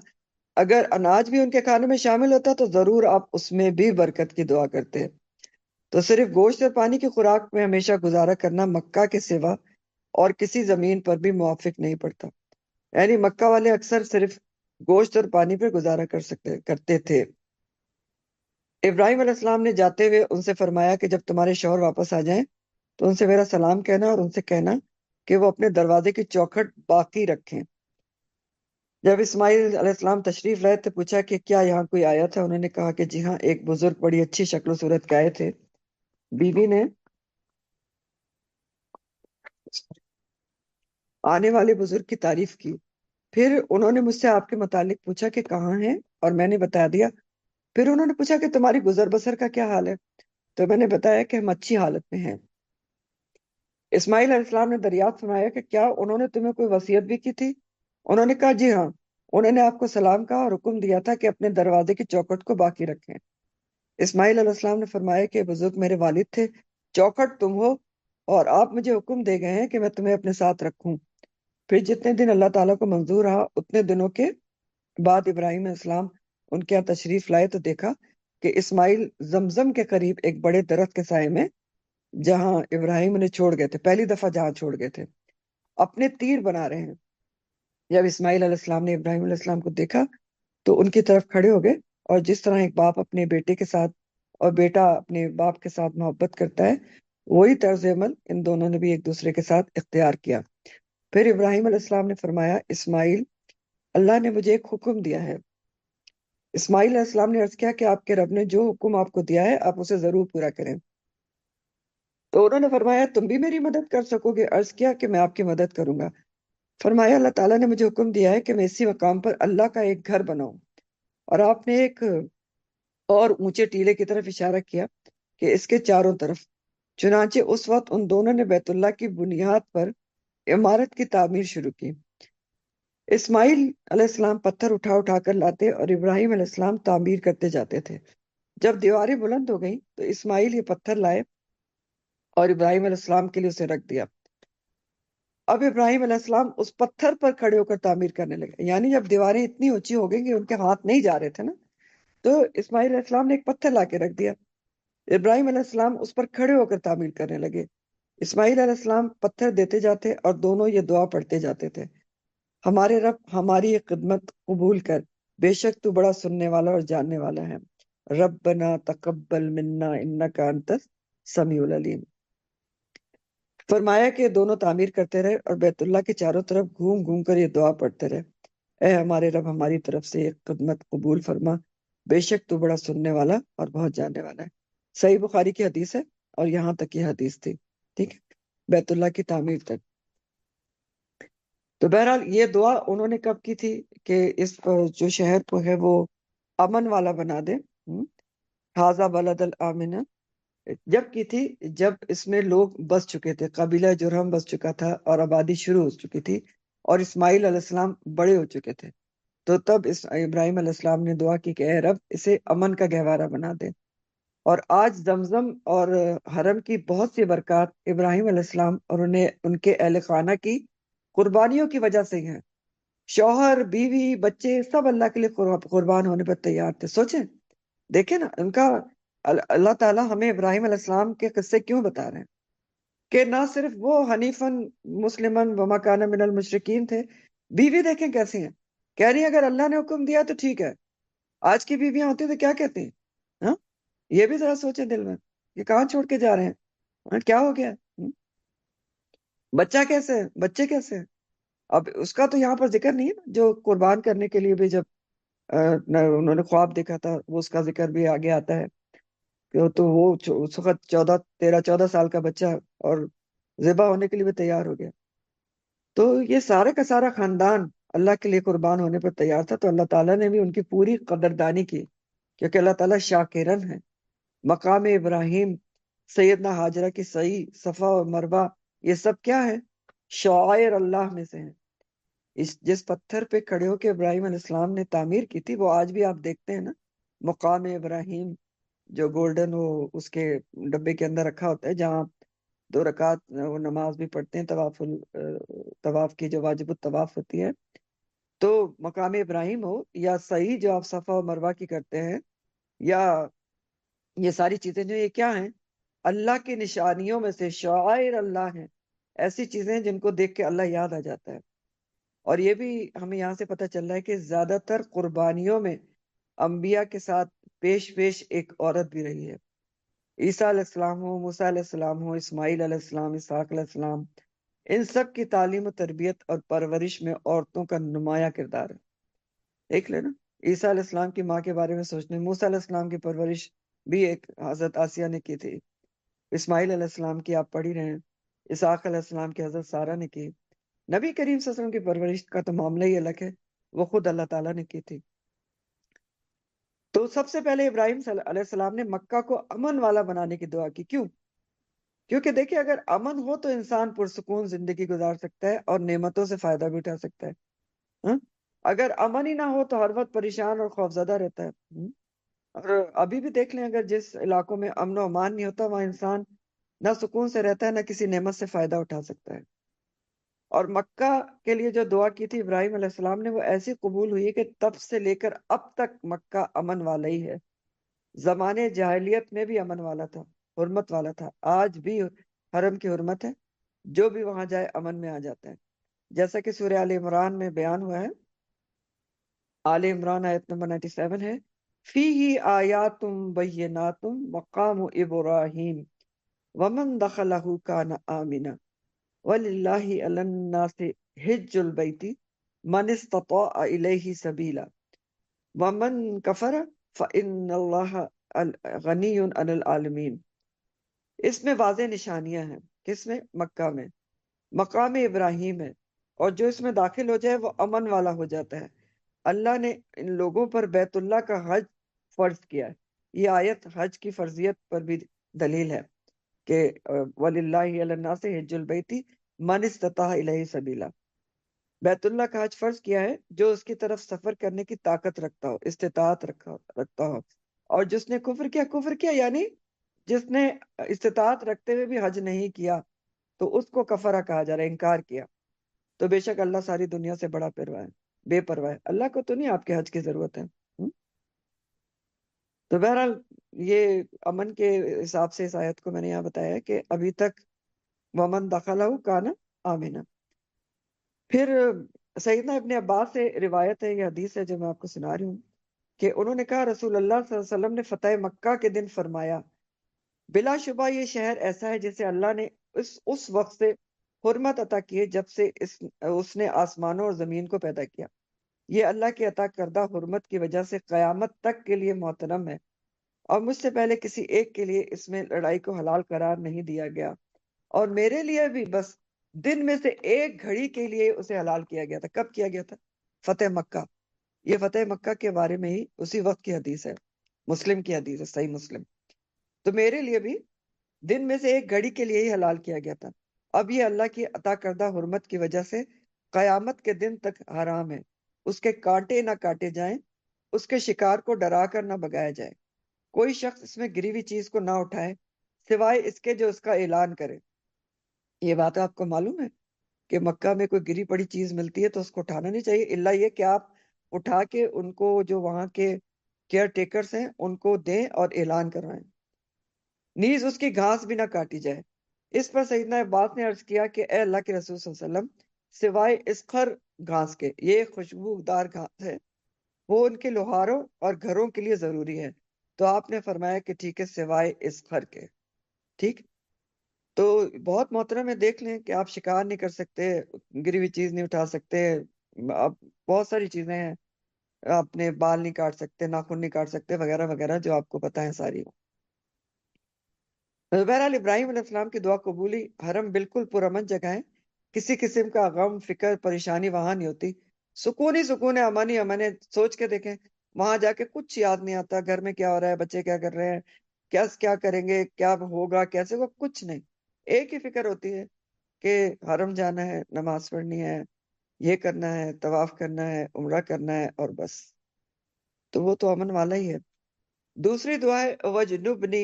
اگر اناج بھی ان کے کھانے میں شامل ہوتا تو ضرور آپ اس میں بھی برکت کی دعا کرتے۔ تو صرف گوشت اور پانی کی خوراک میں ہمیشہ گزارا کرنا مکہ کے سوا اور کسی زمین پر بھی موافق نہیں پڑتا، یعنی مکہ والے اکثر صرف گوشت اور پانی پر گزارا کرتے تھے۔ ابراہیم علیہ السلام نے جاتے ہوئے ان سے فرمایا کہ جب تمہارے شوہر واپس آ جائیں تو ان سے میرا سلام کہنا اور ان سے کہنا کہ وہ اپنے دروازے کی چوکھٹ باقی رکھیں۔ جب اسماعیل علیہ السلام تشریف لائے تو پوچھا کہ کیا یہاں کوئی آیا تھا؟ انہوں نے کہا کہ جی ہاں، ایک بزرگ بڑی اچھی شکل و صورت کے آئے تھے۔ بیوی نے آنے والے بزرگ کی تعریف کی، پھر انہوں نے مجھ سے آپ کے متعلق پوچھا کہ کہاں ہیں اور میں نے بتا دیا۔ پھر انہوں نے پوچھا کہ تمہاری گزر بسر کا کیا حال ہے؟ تو میں نے بتایا کہ ہم اچھی حالت میں ہیں۔ اسماعیل علیہ السلام نے دریافت فرمایا کہ کیا انہوں نے تمہیں کوئی وصیت بھی کی تھی؟ انہوں نے کہا جی ہاں، انہوں نے آپ کو سلام کہا اور حکم دیا تھا کہ اپنے دروازے کی چوکھٹ کو باقی رکھیں۔ اسماعیل علیہ السلام نے فرمایا کہ بزرگ میرے والد تھے، چوکھٹ تم ہو اور آپ مجھے حکم دے گئے ہیں کہ میں تمہیں اپنے ساتھ رکھوں۔ پھر جتنے دن اللہ تعالیٰ کو منظور رہا اتنے دنوں کے بعد ابراہیم علیہ السلام ان کے یہاں تشریف لائے تو دیکھا کہ اسماعیل زمزم کے قریب ایک بڑے درخت کے سائے میں، جہاں ابراہیم انہیں چھوڑ گئے تھے، پہلی دفعہ جہاں چھوڑ گئے تھے، اپنے تیر بنا رہے ہیں۔ جب اسماعیل علیہ السلام نے ابراہیم علیہ السلام کو دیکھا تو ان کی طرف کھڑے ہو گئے، اور جس طرح ایک باپ اپنے بیٹے کے ساتھ اور بیٹا اپنے باپ کے ساتھ محبت کرتا ہے، وہی طرز عمل ان دونوں نے بھی ایک دوسرے کے ساتھ اختیار کیا۔ پھر ابراہیم علیہ السلام نے فرمایا اسماعیل، اللہ نے مجھے ایک حکم دیا ہے۔ اسماعیل علیہ السلام نے عرض کیا کہ آپ کے رب نے جو حکم آپ کو دیا ہے آپ اسے ضرور پورا کریں۔ تو انہوں نے فرمایا تم بھی میری مدد کر سکو گے؟ عرض کیا کہ میں آپ کی مدد کروں گا۔ فرمایا اللہ تعالیٰ نے مجھے حکم دیا ہے کہ میں اسی مقام پر اللہ کا ایک گھر بناؤں، اور آپ نے ایک اور اونچے ٹیلے کی طرف اشارہ کیا کہ اس کے چاروں طرف۔ چنانچہ اس وقت ان دونوں نے بیت اللہ کی بنیاد پر عمارت کی تعمیر شروع کی۔ اسماعیل علیہ السلام پتھر اٹھا اٹھا کر لاتے اور ابراہیم علیہ السلام تعمیر کرتے جاتے تھے۔ جب دیواریں بلند ہو گئیں تو اسماعیل یہ پتھر لائے اور ابراہیم علیہ السلام کے لیے اسے رکھ دیا۔ اب ابراہیم علیہ السلام اس پتھر پر کھڑے ہو کر تعمیر کرنے لگے، یعنی جب دیواریں اتنی اونچی ہو گئی کہ ان کے ہاتھ نہیں جا رہے تھے نا، تو اسماعیل علیہ السلام نے ایک پتھر لا کے رکھ دیا۔ ابراہیم علیہ السلام اس پر کھڑے ہو کر تعمیر کرنے لگے۔ اسماعیل علیہ السلام پتھر دیتے جاتے اور دونوں یہ دعا پڑھتے جاتے تھے، ہمارے رب ہماری یہ خدمت قبول کر، بے شک تو بڑا سننے والا اور جاننے والا ہے۔ ربنا تقبل منا انک انت السمیع العلیم۔ فرمایا کہ دونوں تعمیر کرتے رہے اور بیت اللہ کے چاروں طرف گھوم گھوم کر یہ دعا پڑھتے رہے، اے ہمارے رب ہماری طرف سے یہ خدمت قبول فرما، بے شک تو بڑا سننے والا اور بہت جاننے والا ہے۔ صحیح بخاری کی حدیث ہے اور یہاں تک یہ حدیث تھی، ٹھیک ہے، بیت اللہ کی تعمیر تک۔ تو بہرحال یہ دعا انہوں نے کب کی تھی کہ اس جو شہر کو ہے وہ امن والا بنا دے، ھذا بلد الآمن، جب کی تھی جب اس میں لوگ بس چکے تھے، قبیلہ جرہم بس چکا تھا اور آبادی شروع ہو چکی تھی، اور اسماعیل علیہ السلام بڑے ہو چکے تھے۔ تو تب ابراہیم علیہ السلام نے دعا کی کہ اے رب اسے امن کا گہوارہ بنا دے۔ اور آج زمزم اور حرم کی بہت سی برکات ابراہیم علیہ السلام اور ان کے اہل خانہ کی قربانیوں کی وجہ سے ہی ہیں۔ شوہر بیوی بچے سب اللہ کے لیے قربان ہونے پر تیار تھے. سوچیں، دیکھیں نا ان کا اللہ تعالیٰ ہمیں ابراہیم علیہ السلام کے قصے کیوں بتا رہے ہیں کہ نہ صرف وہ حنیفاً مسلماً وما کان من المشرکین تھے، بیوی دیکھیں کیسی ہیں، کہہ رہی ہیں اگر اللہ نے حکم دیا تو ٹھیک ہے. آج کی بیویاں ہوتی تو کیا کہتی ہیں؟ ہاں، یہ بھی ذرا سوچیں دل میں کہ کہاں چھوڑ کے جا رہے ہیں، ہاں، کیا ہو گیا؟ بچہ کیسے ہے؟ بچے کیسے ہیں؟ اب اس کا تو یہاں پر ذکر نہیں ہے نا، جو قربان کرنے کے لیے بھی جب انہوں نے خواب دیکھا تھا، وہ اس کا ذکر بھی آگے آتا ہے کہ تو وہ اس وقت 13-14 سال کا بچہ اور ذبح ہونے کے لیے بھی تیار ہو گیا. تو یہ سارے کا سارا خاندان اللہ کے لیے قربان ہونے پر تیار تھا. تو اللہ تعالیٰ نے بھی ان کی پوری قدردانی کی، کیونکہ اللہ تعالیٰ شاکرن ہے. مقام ابراہیم، سیدنا حاجرہ کی سعی، صفا اور مروہ، یہ سب کیا ہے؟ شعائر اللہ میں سے ہیں. جس پتھر پہ کھڑے ہو کے ابراہیم علیہ السلام نے تعمیر کی تھی، وہ آج بھی آپ دیکھتے ہیں نا، مقام ابراہیم جو گولڈن وہ اس کے ڈبے کے اندر رکھا ہوتا ہے، جہاں 2 رکعت وہ نماز بھی پڑھتے ہیں، طواف کی جو واجب الطواف ہوتی ہے. تو مقام ابراہیم ہو یا سعی جو آپ صفا و مروہ کی کرتے ہیں، یا یہ ساری چیزیں جو یہ کیا ہیں؟ اللہ کی نشانیوں میں سے، شعائر اللہ ہیں. ایسی چیزیں جن کو دیکھ کے اللہ یاد آ جاتا ہے. اور یہ بھی ہمیں یہاں سے پتہ چل رہا ہے کہ زیادہ تر قربانیوں میں انبیاء کے ساتھ پیش پیش ایک عورت بھی رہی ہے. عیسیٰ علیہ السلام ہو، موسیٰ علیہ السلام ہو، اسماعیل علیہ السلام، اسحاق علیہ السلام، ان سب کی تعلیم و تربیت اور پرورش میں عورتوں کا نمایاں کردار ہے. دیکھ لینا، عیسیٰ علیہ السلام کی ماں کے بارے میں سوچنے، موسیٰ علیہ السلام کی پرورش بھی ایک حضرت آسیہ نے کی تھی. اسماعیل علیہ السلام کی آپ پڑھ ہی رہے ہیں، اسحاق علیہ السلام کی حضرت سارہ نے کی. نبی کریم صلی اللہ علیہ وسلم کی پرورش کا تو معاملہ ہی الگ ہے، وہ خود اللہ تعالیٰ نے کی تھی. تو سب سے پہلے ابراہیم علیہ السلام نے مکہ کو امن والا بنانے کی دعا کی. کیوں؟ کیونکہ دیکھیں اگر امن ہو تو انسان پرسکون زندگی گزار سکتا ہے اور نعمتوں سے فائدہ بھی اٹھا سکتا ہے. ہاں؟ اگر امن ہی نہ ہو تو ہر وقت پریشان اور خوفزدہ رہتا ہے. اور ابھی بھی دیکھ لیں، اگر جس علاقوں میں امن و امان نہیں ہوتا، وہاں انسان نہ سکون سے رہتا ہے، نہ کسی نعمت سے فائدہ اٹھا سکتا ہے. اور مکہ کے لیے جو دعا کی تھی ابراہیم علیہ السلام نے، وہ ایسی قبول ہوئی کہ تب سے لے کر اب تک مکہ امن والا ہی ہے. زمانے جاہلیت میں بھی امن والا تھا، حرمت والا تھا. آج بھی حرم کی حرمت ہے، جو بھی وہاں جائے امن میں آ جاتا ہے. جیسا کہ سورہ آل عمران میں بیان ہوا ہے، آل عمران آیت نمبر 97 ہے، فیہ آیات بینات مقام ابراہیم ومن دخلہ کان آمنا وَلِلَّهِ عَلَى النَّاسِ حِجُّ الْبَيْتِ مَنِ اسْتَطَاعَ إِلَيْهِ سَبِيلًا وَمَنْ كَفَرَ فَإِنَّ اللَّهَ غَنِيٌّ عَنِ الْعَالَمِينَ. اس میں واضح نشانیاں ہیں. کس میں؟ مکہ میں. مقام ابراہیم ہے، اور جو اس میں داخل ہو جائے وہ امن والا ہو جاتا ہے. اللہ نے ان لوگوں پر بیت اللہ کا حج فرض کیا ہے. یہ آیت حج کی فرضیت پر بھی دلیل ہے کہ وَلِلَّهِ عَلَى النَّاسِ حِجُّ الْبَيْتِ مَنِ اسْتَطَاعَ إِلَيْهِ سَبِيلًا. بیت اللہ کا حج فرض کیا ہے جو اس کی طرف سفر کرنے کی طاقت رکھتا ہو، استطاعت رکھتا ہو. اور جس نے کفر کیا یعنی جس نے استطاعت رکھتے ہوئے بھی حج نہیں کیا، تو اس کو کفرہ کہا جا رہا ہے، انکار کیا. تو بے شک اللہ ساری دنیا سے بڑا بے پرواہ ہے. اللہ کو تو نہیں آپ کے حج کی ضرورت ہے. تو بہرحال یہ امن کے حساب سے اس آیت کو میں نے یہاں بتایا ہے کہ ابھی تک ومن دخلہ کان آمنا. پھر سیدنا ابن عباس سے روایت ہے، یہ حدیث ہے جو میں آپ کو سنا رہی ہوں، کہ انہوں نے کہا رسول اللہ صلی اللہ علیہ وسلم نے فتح مکہ کے دن فرمایا، بلا شبہ یہ شہر ایسا ہے جسے اللہ نے اس وقت سے حرمت عطا کی ہے جب سے اس نے آسمانوں اور زمین کو پیدا کیا. یہ اللہ کی عطا کردہ حرمت کی وجہ سے قیامت تک کے لیے محترم ہے، اور مجھ سے پہلے کسی ایک کے لیے اس میں لڑائی کو حلال قرار نہیں دیا گیا، اور میرے لیے بھی بس دن میں سے ایک گھڑی کے لیے اسے حلال کیا گیا تھا. کب کیا گیا تھا؟ فتح مکہ. یہ فتح مکہ کے بارے میں ہی اسی وقت کی حدیث ہے، مسلم کی حدیث ہے، صحیح مسلم. تو میرے لیے بھی دن میں سے ایک گھڑی کے لیے ہی حلال کیا گیا تھا. اب یہ اللہ کی عطا کردہ حرمت کی وجہ سے قیامت کے دن تک حرام ہے. اس کے کانٹے نہ کاٹے جائیں، اس کے شکار کو ڈرا کر نہ بگایا جائے. کوئی شخص اس میں گری ہوئی چیز کو نہ اٹھائے سوائے اس کے جو اس کا اعلان کرے. یہ بات آپ کو معلوم ہے کہ مکہ میں کوئی گری پڑی چیز ملتی ہے تو اس کو اٹھانا نہیں چاہیے، الا یہ کہ آپ اٹھا کے ان کو جو وہاں کے کیئر ٹیکرز ہیں ان کو دیں اور اعلان کروائیں، نیز اس کی گھاس بھی نہ کاٹی جائے۔ اس پر سیدنا عباس نے عرض کیا کہ اے اللہ کے رسول صلی اللہ علیہ وسلم، سوائے اسخر گھاس کے، یہ ایک خوشبودار گھاس ہے، وہ ان کے لوہاروں اور گھروں کے لیے ضروری ہے۔ تو آپ نے فرمایا کہ ٹھیک ہے، سوائے اسخر کے۔ ٹھیک، تو بہت محترم ہے، دیکھ لیں کہ آپ شکار نہیں کر سکتے، گری ہوئی چیز نہیں اٹھا سکتے، اب بہت ساری چیزیں ہیں، اپنے بال نہیں کاٹ سکتے، ناخن نہیں کاٹ سکتے، وغیرہ وغیرہ جو آپ کو پتہ ہے ساری۔ بہرحال ابراہیم علیہ السلام کی دعا قبولی، حرم بالکل پرامن جگہ ہے، کسی قسم کا غم فکر پریشانی وہاں نہیں ہوتی، سکون ہی سکون ہے، امن ہی امن ہے۔ سوچ کے دیکھیں، وہاں جا کے کچھ یاد نہیں آتا گھر میں کیا ہو رہا ہے، بچے کیا کر رہے ہیں، کیا کریں گے، کیا ہوگا، کیسے ہوگا، کچھ نہیں، ایک ہی فکر ہوتی ہے کہ حرم جانا ہے، نماز پڑھنی ہے، یہ کرنا ہے، طواف کرنا ہے، عمرہ کرنا ہے، اور بس۔ تو وہ تو امن والا ہی ہے۔ دوسری دعا ہے وَجْنُبْنِي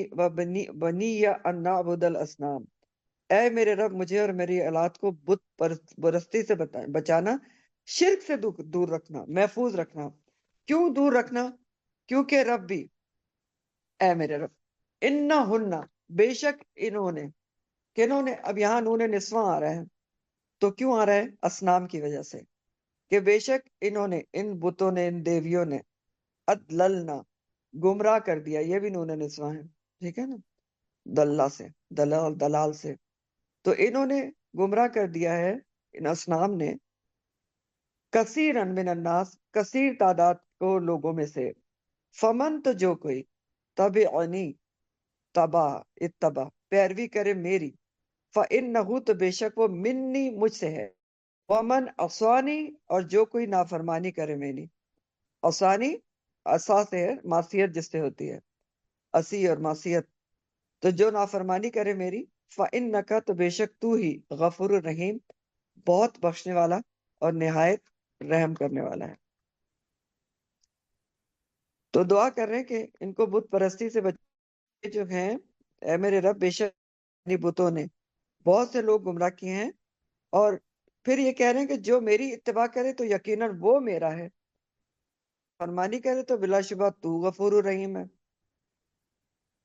بَنِيَّ أَن نَعْبُدَ الْأَصْنَامَ، اے میرے رب مجھے اور میری اولاد کو بت پرستی سے بچانا، شرک سے دور رکھنا، محفوظ رکھنا۔ کیوں دور رکھنا؟ کیونکہ رب بھی، اے میرے رب، انہن، بے شک انہوں نے، کنہوں نے، اب یہاں نون نسواں آ رہا ہے، تو کیوں آ رہا ہے؟ اسنام کی وجہ سے، کہ بے شک انہوں نے، ان بتوں نے، ان دیویوں نے، ادللنا، گمراہ کر دیا، یہ بھی نون نسواں ہے، ٹھیک ہے نا، دلہ سے، دلال سے، تو انہوں نے گمراہ کر دیا ہے، ان اسنام نے، کثیرن من الناس، کثیر تعداد کو لوگوں میں سے، فمن، تو جو کوئی، تبعنی، اتبع، پیروی کرے میری، فإنہ، تو بے شک وہ، منی، مجھ سے ہے، ومن عصانی، اور جو کوئی نافرمانی کرے میری، عصانی عصا سے ہے، معصیت جس سے ہوتی ہے، عصی اور معصیت، تو جو نافرمانی کرے میری، فإنک، تو بے شک تو ہی، غفور الرحیم، بہت بخشنے والا اور نہایت رحم کرنے والا ہے۔ تو دعا کر رہے ہیں کہ ان کو بت پرستی سے بچے جو ہیں، اے میرے رب، بے شک انہی بتوں نے بہت سے لوگ گمراہ کیے ہیں، اور پھر یہ کہہ رہے ہیں کہ جو میری اتباع کرے تو یقیناً وہ میرا ہے، فرمانی کرے تو بلا شبہ تو غفور الرحیم ہے۔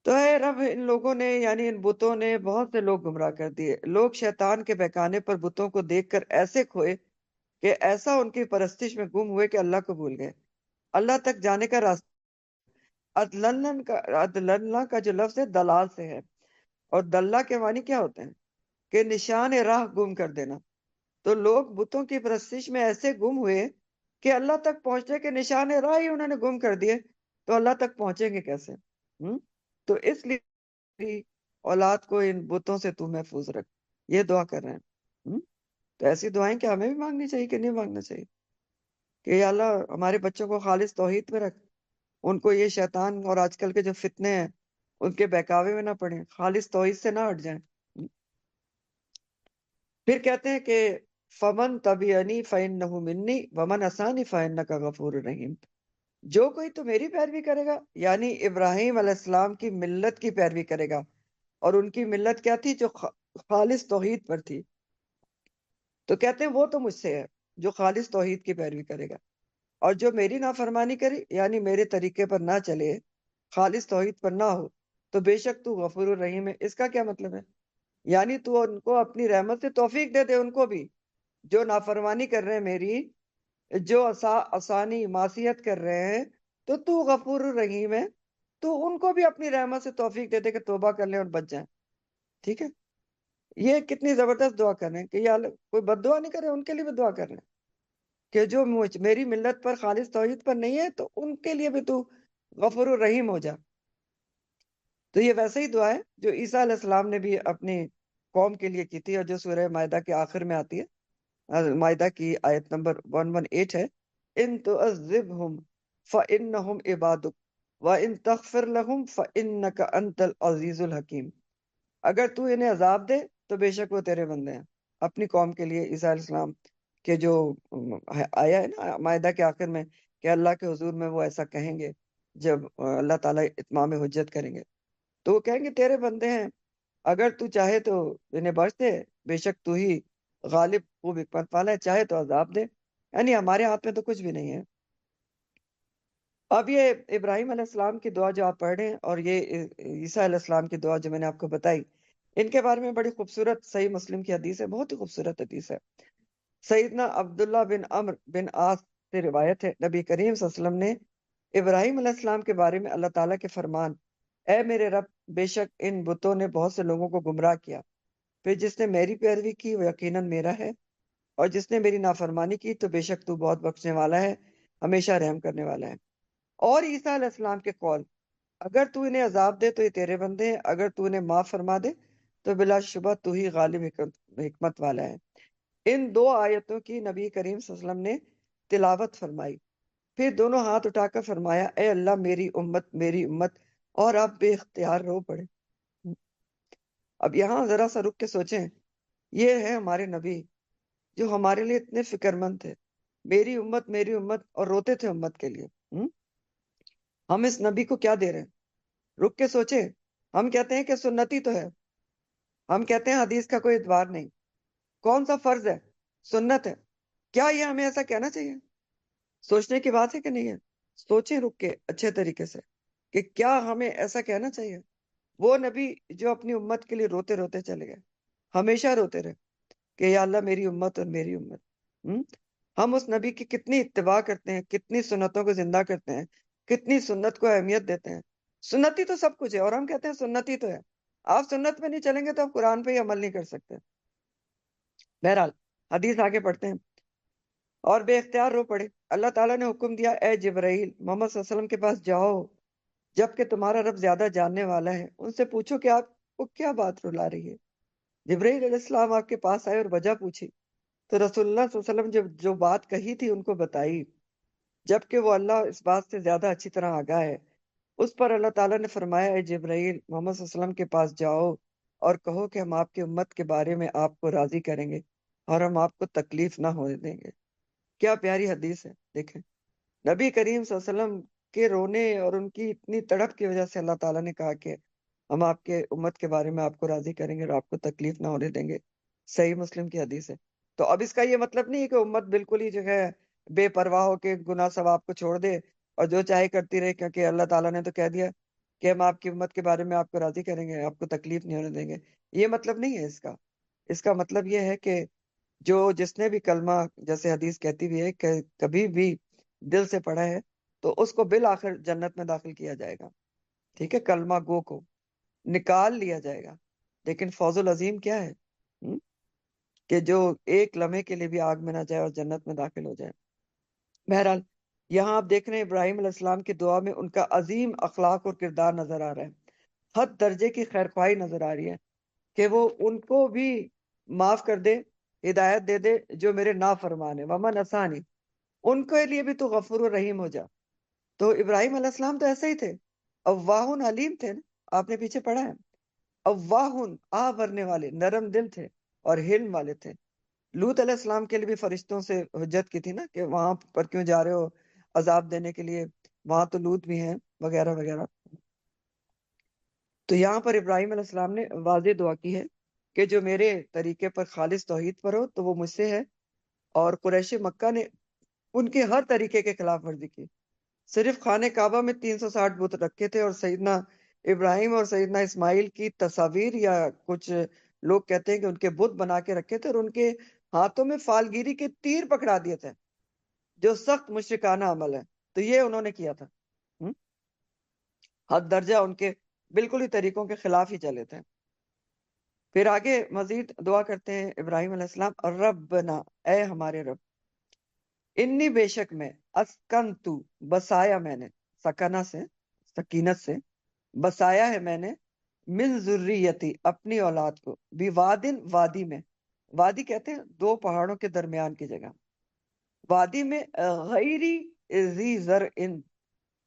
تو اے رب، ان لوگوں نے، یعنی ان بتوں نے بہت سے لوگ گمراہ کر دیے، لوگ شیطان کے بہکانے پر بتوں کو دیکھ کر ایسے کھوئے کہ ایسا ان کی پرستش میں گم ہوئے کہ اللہ کو بھول گئے، اللہ تک جانے کا راستہ۔ عدلن کا جو لفظ ہے دلال سے ہے، اور دلہ کے معنی کیا ہوتے ہیں؟ کہ نشان راہ گم کر دینا۔ تو لوگ بتوں کی پرستش میں ایسے گم ہوئے کہ اللہ تک پہنچے کہ نشان راہ ہی انہوں نے گم کر دیے، تو اللہ تک پہنچیں گے کیسے؟ تو اس لیے اولاد کو ان بتوں سے تو محفوظ رکھ، یہ دعا کر رہے ہیں۔ تو ایسی دعائیں کہ ہمیں بھی مانگنی چاہیے کہ نہیں مانگنا چاہیے، کہ یا اللہ ہمارے بچوں کو خالص توحید پہ رکھ، ان کو یہ شیطان اور آج کل کے جو فتنے ہیں ان کے بہکاوے میں نہ پڑیں، خالص توحید سے نہ ہٹ جائیں۔ پھر کہتے ہیں کہ فمن تبعنی فإنہ منی ومن عصانی فإنک غفور رحیم، جو کوئی تو میری پیروی کرے گا، یعنی ابراہیم علیہ السلام کی ملت کی پیروی کرے گا، اور ان کی ملت کیا تھی؟ جو خالص توحید پر تھی، تو کہتے ہیں وہ تو مجھ سے ہے جو خالص توحید کی پیروی کرے گا، اور جو میری نافرمانی کرے، یعنی میرے طریقے پر نہ چلے، خالص توحید پر نہ ہو، تو بے شک تو غفور الرحیم ہے۔ اس کا کیا مطلب ہے؟ یعنی تو ان کو اپنی رحمت سے توفیق دے دے، ان کو بھی جو نافرمانی کر رہے ہیں میری، جو آسانی معصیت کر رہے ہیں، تو غفور الرحیم ہے، تو ان کو بھی اپنی رحمت سے توفیق دے دے کہ توبہ کر لیں اور بچ جائیں۔ ٹھیک ہے، یہ کتنی زبردست دعا کر رہے ہیں کہ یا اللہ، کوئی بد دعا نہیں کر رہے، ان کے لیے بھی دعا کر رہے ہیں کہ جو میری ملت پر، خالص توحید پر نہیں ہے، تو ان کے لیے بھی تو غفور الرحیم ہو جا۔ تو یہ ویسے ہی دعا ہے جو عیسیٰ علیہ السلام نے بھی اپنی قوم کے لیے کی تھی، اور جو سورہ مائدہ کے آخر میں آتی ہے، مائدہ کی آیت نمبر 118 ہے، ان تعذبہم فإنہم عبادک وإن تغفر لہم فإنک انت العزیز الحکیم، اگر تو انہیں عذاب دے تو بے شک وہ تیرے بندے ہیں۔ اپنی قوم کے لیے عیسیٰ علیہ السلام کے جو آیا ہے نا مائدہ کے آخر میں، کہ اللہ کے حضور میں وہ ایسا کہیں گے جب اللہ تعالیٰ اتمام حجت کریں گے، تو وہ کہیں گے تیرے بندے ہیں، اگر تو چاہے تو انہیں بخش دے، بے شک تو ہی غالب خوب حکمت والا ہے، چاہے تو عذاب دے، یعنی ہمارے ہاتھ میں تو کچھ بھی نہیں ہے۔ اب یہ ابراہیم علیہ السلام کی دعا جو آپ پڑھ رہے ہیں اور یہ عیسیٰ علیہ السلام کی دعا جو میں نے آپ کو بتائی، ان کے بارے میں بڑی خوبصورت صحیح مسلم کی حدیث ہے، بہت ہی خوبصورت حدیث ہے۔ سیدنا عبداللہ بن عمر بن عاص سے روایت ہے، نبی کریم صلی اللہ علیہ وسلم نے ابراہیم علیہ السلام کے بارے میں اللہ تعالیٰ کے فرمان، اے میرے رب، بے شک ان بتوں نے بہت سے لوگوں کو گمراہ کیا، پھر جس نے میری پیروی کی وہ یقیناً میرا ہے، اور جس نے میری نافرمانی کی تو بے شک تو بہت بخشنے والا ہے، ہمیشہ رحم کرنے والا ہے۔ اور عیسیٰ علیہ السلام کے قول، اگر تو انہیں عذاب دے تو یہ تیرے بندے ہیں، اگر تو انہیں معاف فرما دے تو بلا شبہ تو ہی غالب حکمت والا ہے۔ ان دو آیتوں کی نبی کریم صلی اللہ علیہ وسلم نے تلاوت فرمائی، پھر دونوں ہاتھ اٹھا کر فرمایا، اے اللہ میری امت میری امت، اور آپ بے اختیار رو پڑے۔ اب یہاں ذرا سا رک کے سوچیں، یہ ہے ہمارے نبی جو ہمارے لیے اتنے فکر مند تھے، میری امت، اور روتے تھے امت کے لیے۔ ہم اس نبی کو کیا دے رہے ہیں؟ رک کے سوچیں۔ ہم کہتے ہیں کہ سنتی تو ہے، ہم کہتے ہیں حدیث کا کوئی اعتبار نہیں، کون سا فرض ہے؟ سنت ہے۔ کیا یہ ہمیں ایسا کہنا چاہیے؟ سوچنے کی بات ہے کہ نہیں ہے؟ سوچیں رک کے اچھے طریقے سے کہ کیا ہمیں ایسا کہنا چاہیے؟ وہ نبی جو اپنی امت کے لیے روتے روتے چلے گئے، ہمیشہ روتے رہے کہ یا اللہ میری امت اور میری امت۔ ہم اس نبی کی کتنی اتباع کرتے ہیں، کتنی سنتوں کو زندہ کرتے ہیں، کتنی سنت کو اہمیت دیتے ہیں۔ سنتی تو سب کچھ ہے اور ہم کہتے ہیں سنتی تو ہے۔ آپ سنت میں نہیں چلیں گے تو آپ قرآن پہ ہی عمل نہیں کر سکتے۔ بہرحال حدیث آگے پڑھتے ہیں، اور بے اختیار رو پڑے۔ اللہ تعالیٰ نے حکم دیا، اے جبرائیل، محمد صلی اللہ علیہ وسلم کے پاس جاؤ، جبکہ تمہارا رب زیادہ جاننے والا ہے، ان سے پوچھو کہ آپ کو کیا بات رلا رہی ہے۔ جبرائیل علیہ السلام آپ کے پاس آئے اور وجہ پوچھی تو رسول اللہ صلی اللہ علیہ وسلم جو بات کہی تھی ان کو بتائی، جبکہ وہ اللہ اس بات سے زیادہ اچھی طرح آگاہ ہے۔ اس پر اللہ تعالیٰ نے فرمایا، اے جبرائیل، محمد صلی اللہ علیہ وسلم کے پاس جاؤ اور کہو کہ ہم آپ کی امت کے بارے میں آپ کو راضی کریں گے اور ہم آپ کو تکلیف نہ ہونے دیں گے۔ کیا پیاری حدیث ہے، دیکھیں نبی کریم صلی اللہ علیہ وسلم کے رونے اور ان کی اتنی تڑپ کی وجہ سے اللہ تعالیٰ نے کہا کہ ہم آپ کے امت کے بارے میں آپ کو راضی کریں گے اور آپ کو تکلیف نہ ہونے دیں گے۔ صحیح مسلم کی حدیث ہے۔ تو اب اس کا یہ مطلب نہیں ہے کہ امت بالکل ہی جو ہے بے پرواہ ہو کے گناہ ثواب کو چھوڑ دے اور جو چاہے کرتی رہے، کیونکہ اللہ تعالیٰ نے تو کہہ دیا کہ ہم آپ کی امت کے بارے میں آپ کو راضی کریں گے، آپ کو تکلیف نہیں ہونے دیں گے۔ یہ مطلب نہیں ہے اس کا۔ اس کا مطلب یہ ہے کہ جس نے بھی کلمہ، جیسے حدیث کہتی بھی ہے کہ کبھی بھی دل سے پڑھا ہے تو اس کو بالآخر جنت میں داخل کیا جائے گا، ٹھیک ہے، کلمہ گو کو نکال لیا جائے گا۔ لیکن فوز العظیم کیا ہے؟ کہ جو ایک لمحے کے لیے بھی آگ میں نہ جائے اور جنت میں داخل ہو جائے۔ بہرحال یہاں آپ دیکھ رہے ہیں ابراہیم علیہ السلام کی دعا میں ان کا عظیم اخلاق اور کردار نظر آ رہا ہے، حد درجے کی خیرخواہی نظر آ رہی ہے کہ وہ ان کو بھی معاف کر دے، ہدایت دے دے جو میرے نافرمان ہیں، ومن آسانی، ان کے لیے بھی تو غفور و رحیم ہو جا۔ تو ابراہیم علیہ السلام تو ایسے ہی تھے، اواہن حلیم تھے نا، آپ نے پیچھے پڑھا ہے، اواہن آہ بھرنے والے، نرم دل تھے اور حلم والے تھے۔ لوط علیہ السلام کے لیے بھی فرشتوں سے حجت کی تھی نا کہ وہاں پر کیوں جا رہے ہو عذاب دینے کے لیے، وہاں تو لوط بھی ہیں وغیرہ وغیرہ۔ تو یہاں پر ابراہیم علیہ السلام نے واضح دعا کی ہے کہ جو میرے طریقے پر خالص توحید پر ہو تو وہ مجھ سے ہے، اور قریش مکہ نے ان کے ہر طریقے کے خلاف ورزی کی۔ صرف خانہ کعبہ میں 360 بت رکھے تھے، اور سیدنا ابراہیم اور سیدنا اسماعیل کی تصاویر، یا کچھ لوگ کہتے ہیں کہ ان کے بت بنا کے رکھے تھے، اور ان کے ہاتھوں میں فالگیری کے تیر پکڑا دیے تھے، جو سخت مشرکانہ عمل ہے۔ تو یہ انہوں نے کیا تھا، حد درجہ ان کے بالکل ہی طریقوں کے خلاف ہی چلے تھے۔ پھر آگے مزید دعا کرتے ہیں ابراہیم علیہ السلام، ربنا، اے ہمارے رب، انی بے شک میں، اسکنتو، بسایا میں نے، سکنہ سے، سکینت سے بسایا ہے میں نے، من ذریتی، اپنی اولاد کو، بوادن، وادی میں، وادی کہتے ہیں دو پہاڑوں کے درمیان کی جگہ، وادی میں، غیری ذی زرع،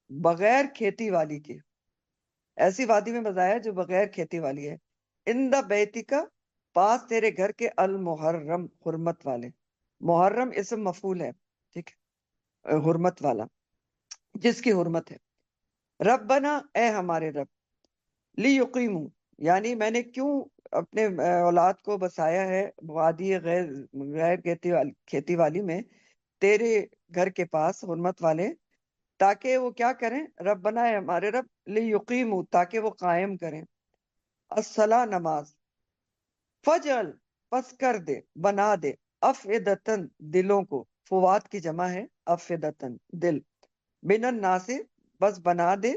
بغیر کھیتی والی کی، ایسی وادی میں بسایا جو بغیر کھیتی والی ہے، اندہ بیتی کا، پاس تیرے گھر کے، المحرم، حرمت والے، محرم اسم مفعول ہے، ٹھیک ہے، حرمت والا، جس کی حرمت ہے۔ ربنا، اے ہمارے رب، لیقیموا، یعنی میں نے کیوں اپنے اولاد کو بسایا ہے وادی غیر غیر کھیتی والی میں تیرے گھر کے پاس، حرمت والے، تاکہ وہ کیا کریں؟ رب بنائے ہمارے رب، لیقیموا، تاکہ وہ قائم کریں، الصلاۃ، نماز، فجل، پس کر دے، بنا دے، افئدتن، دلوں کو، فوات کی جمع ہے افئدتن، دل، من الناس، بس بنا دے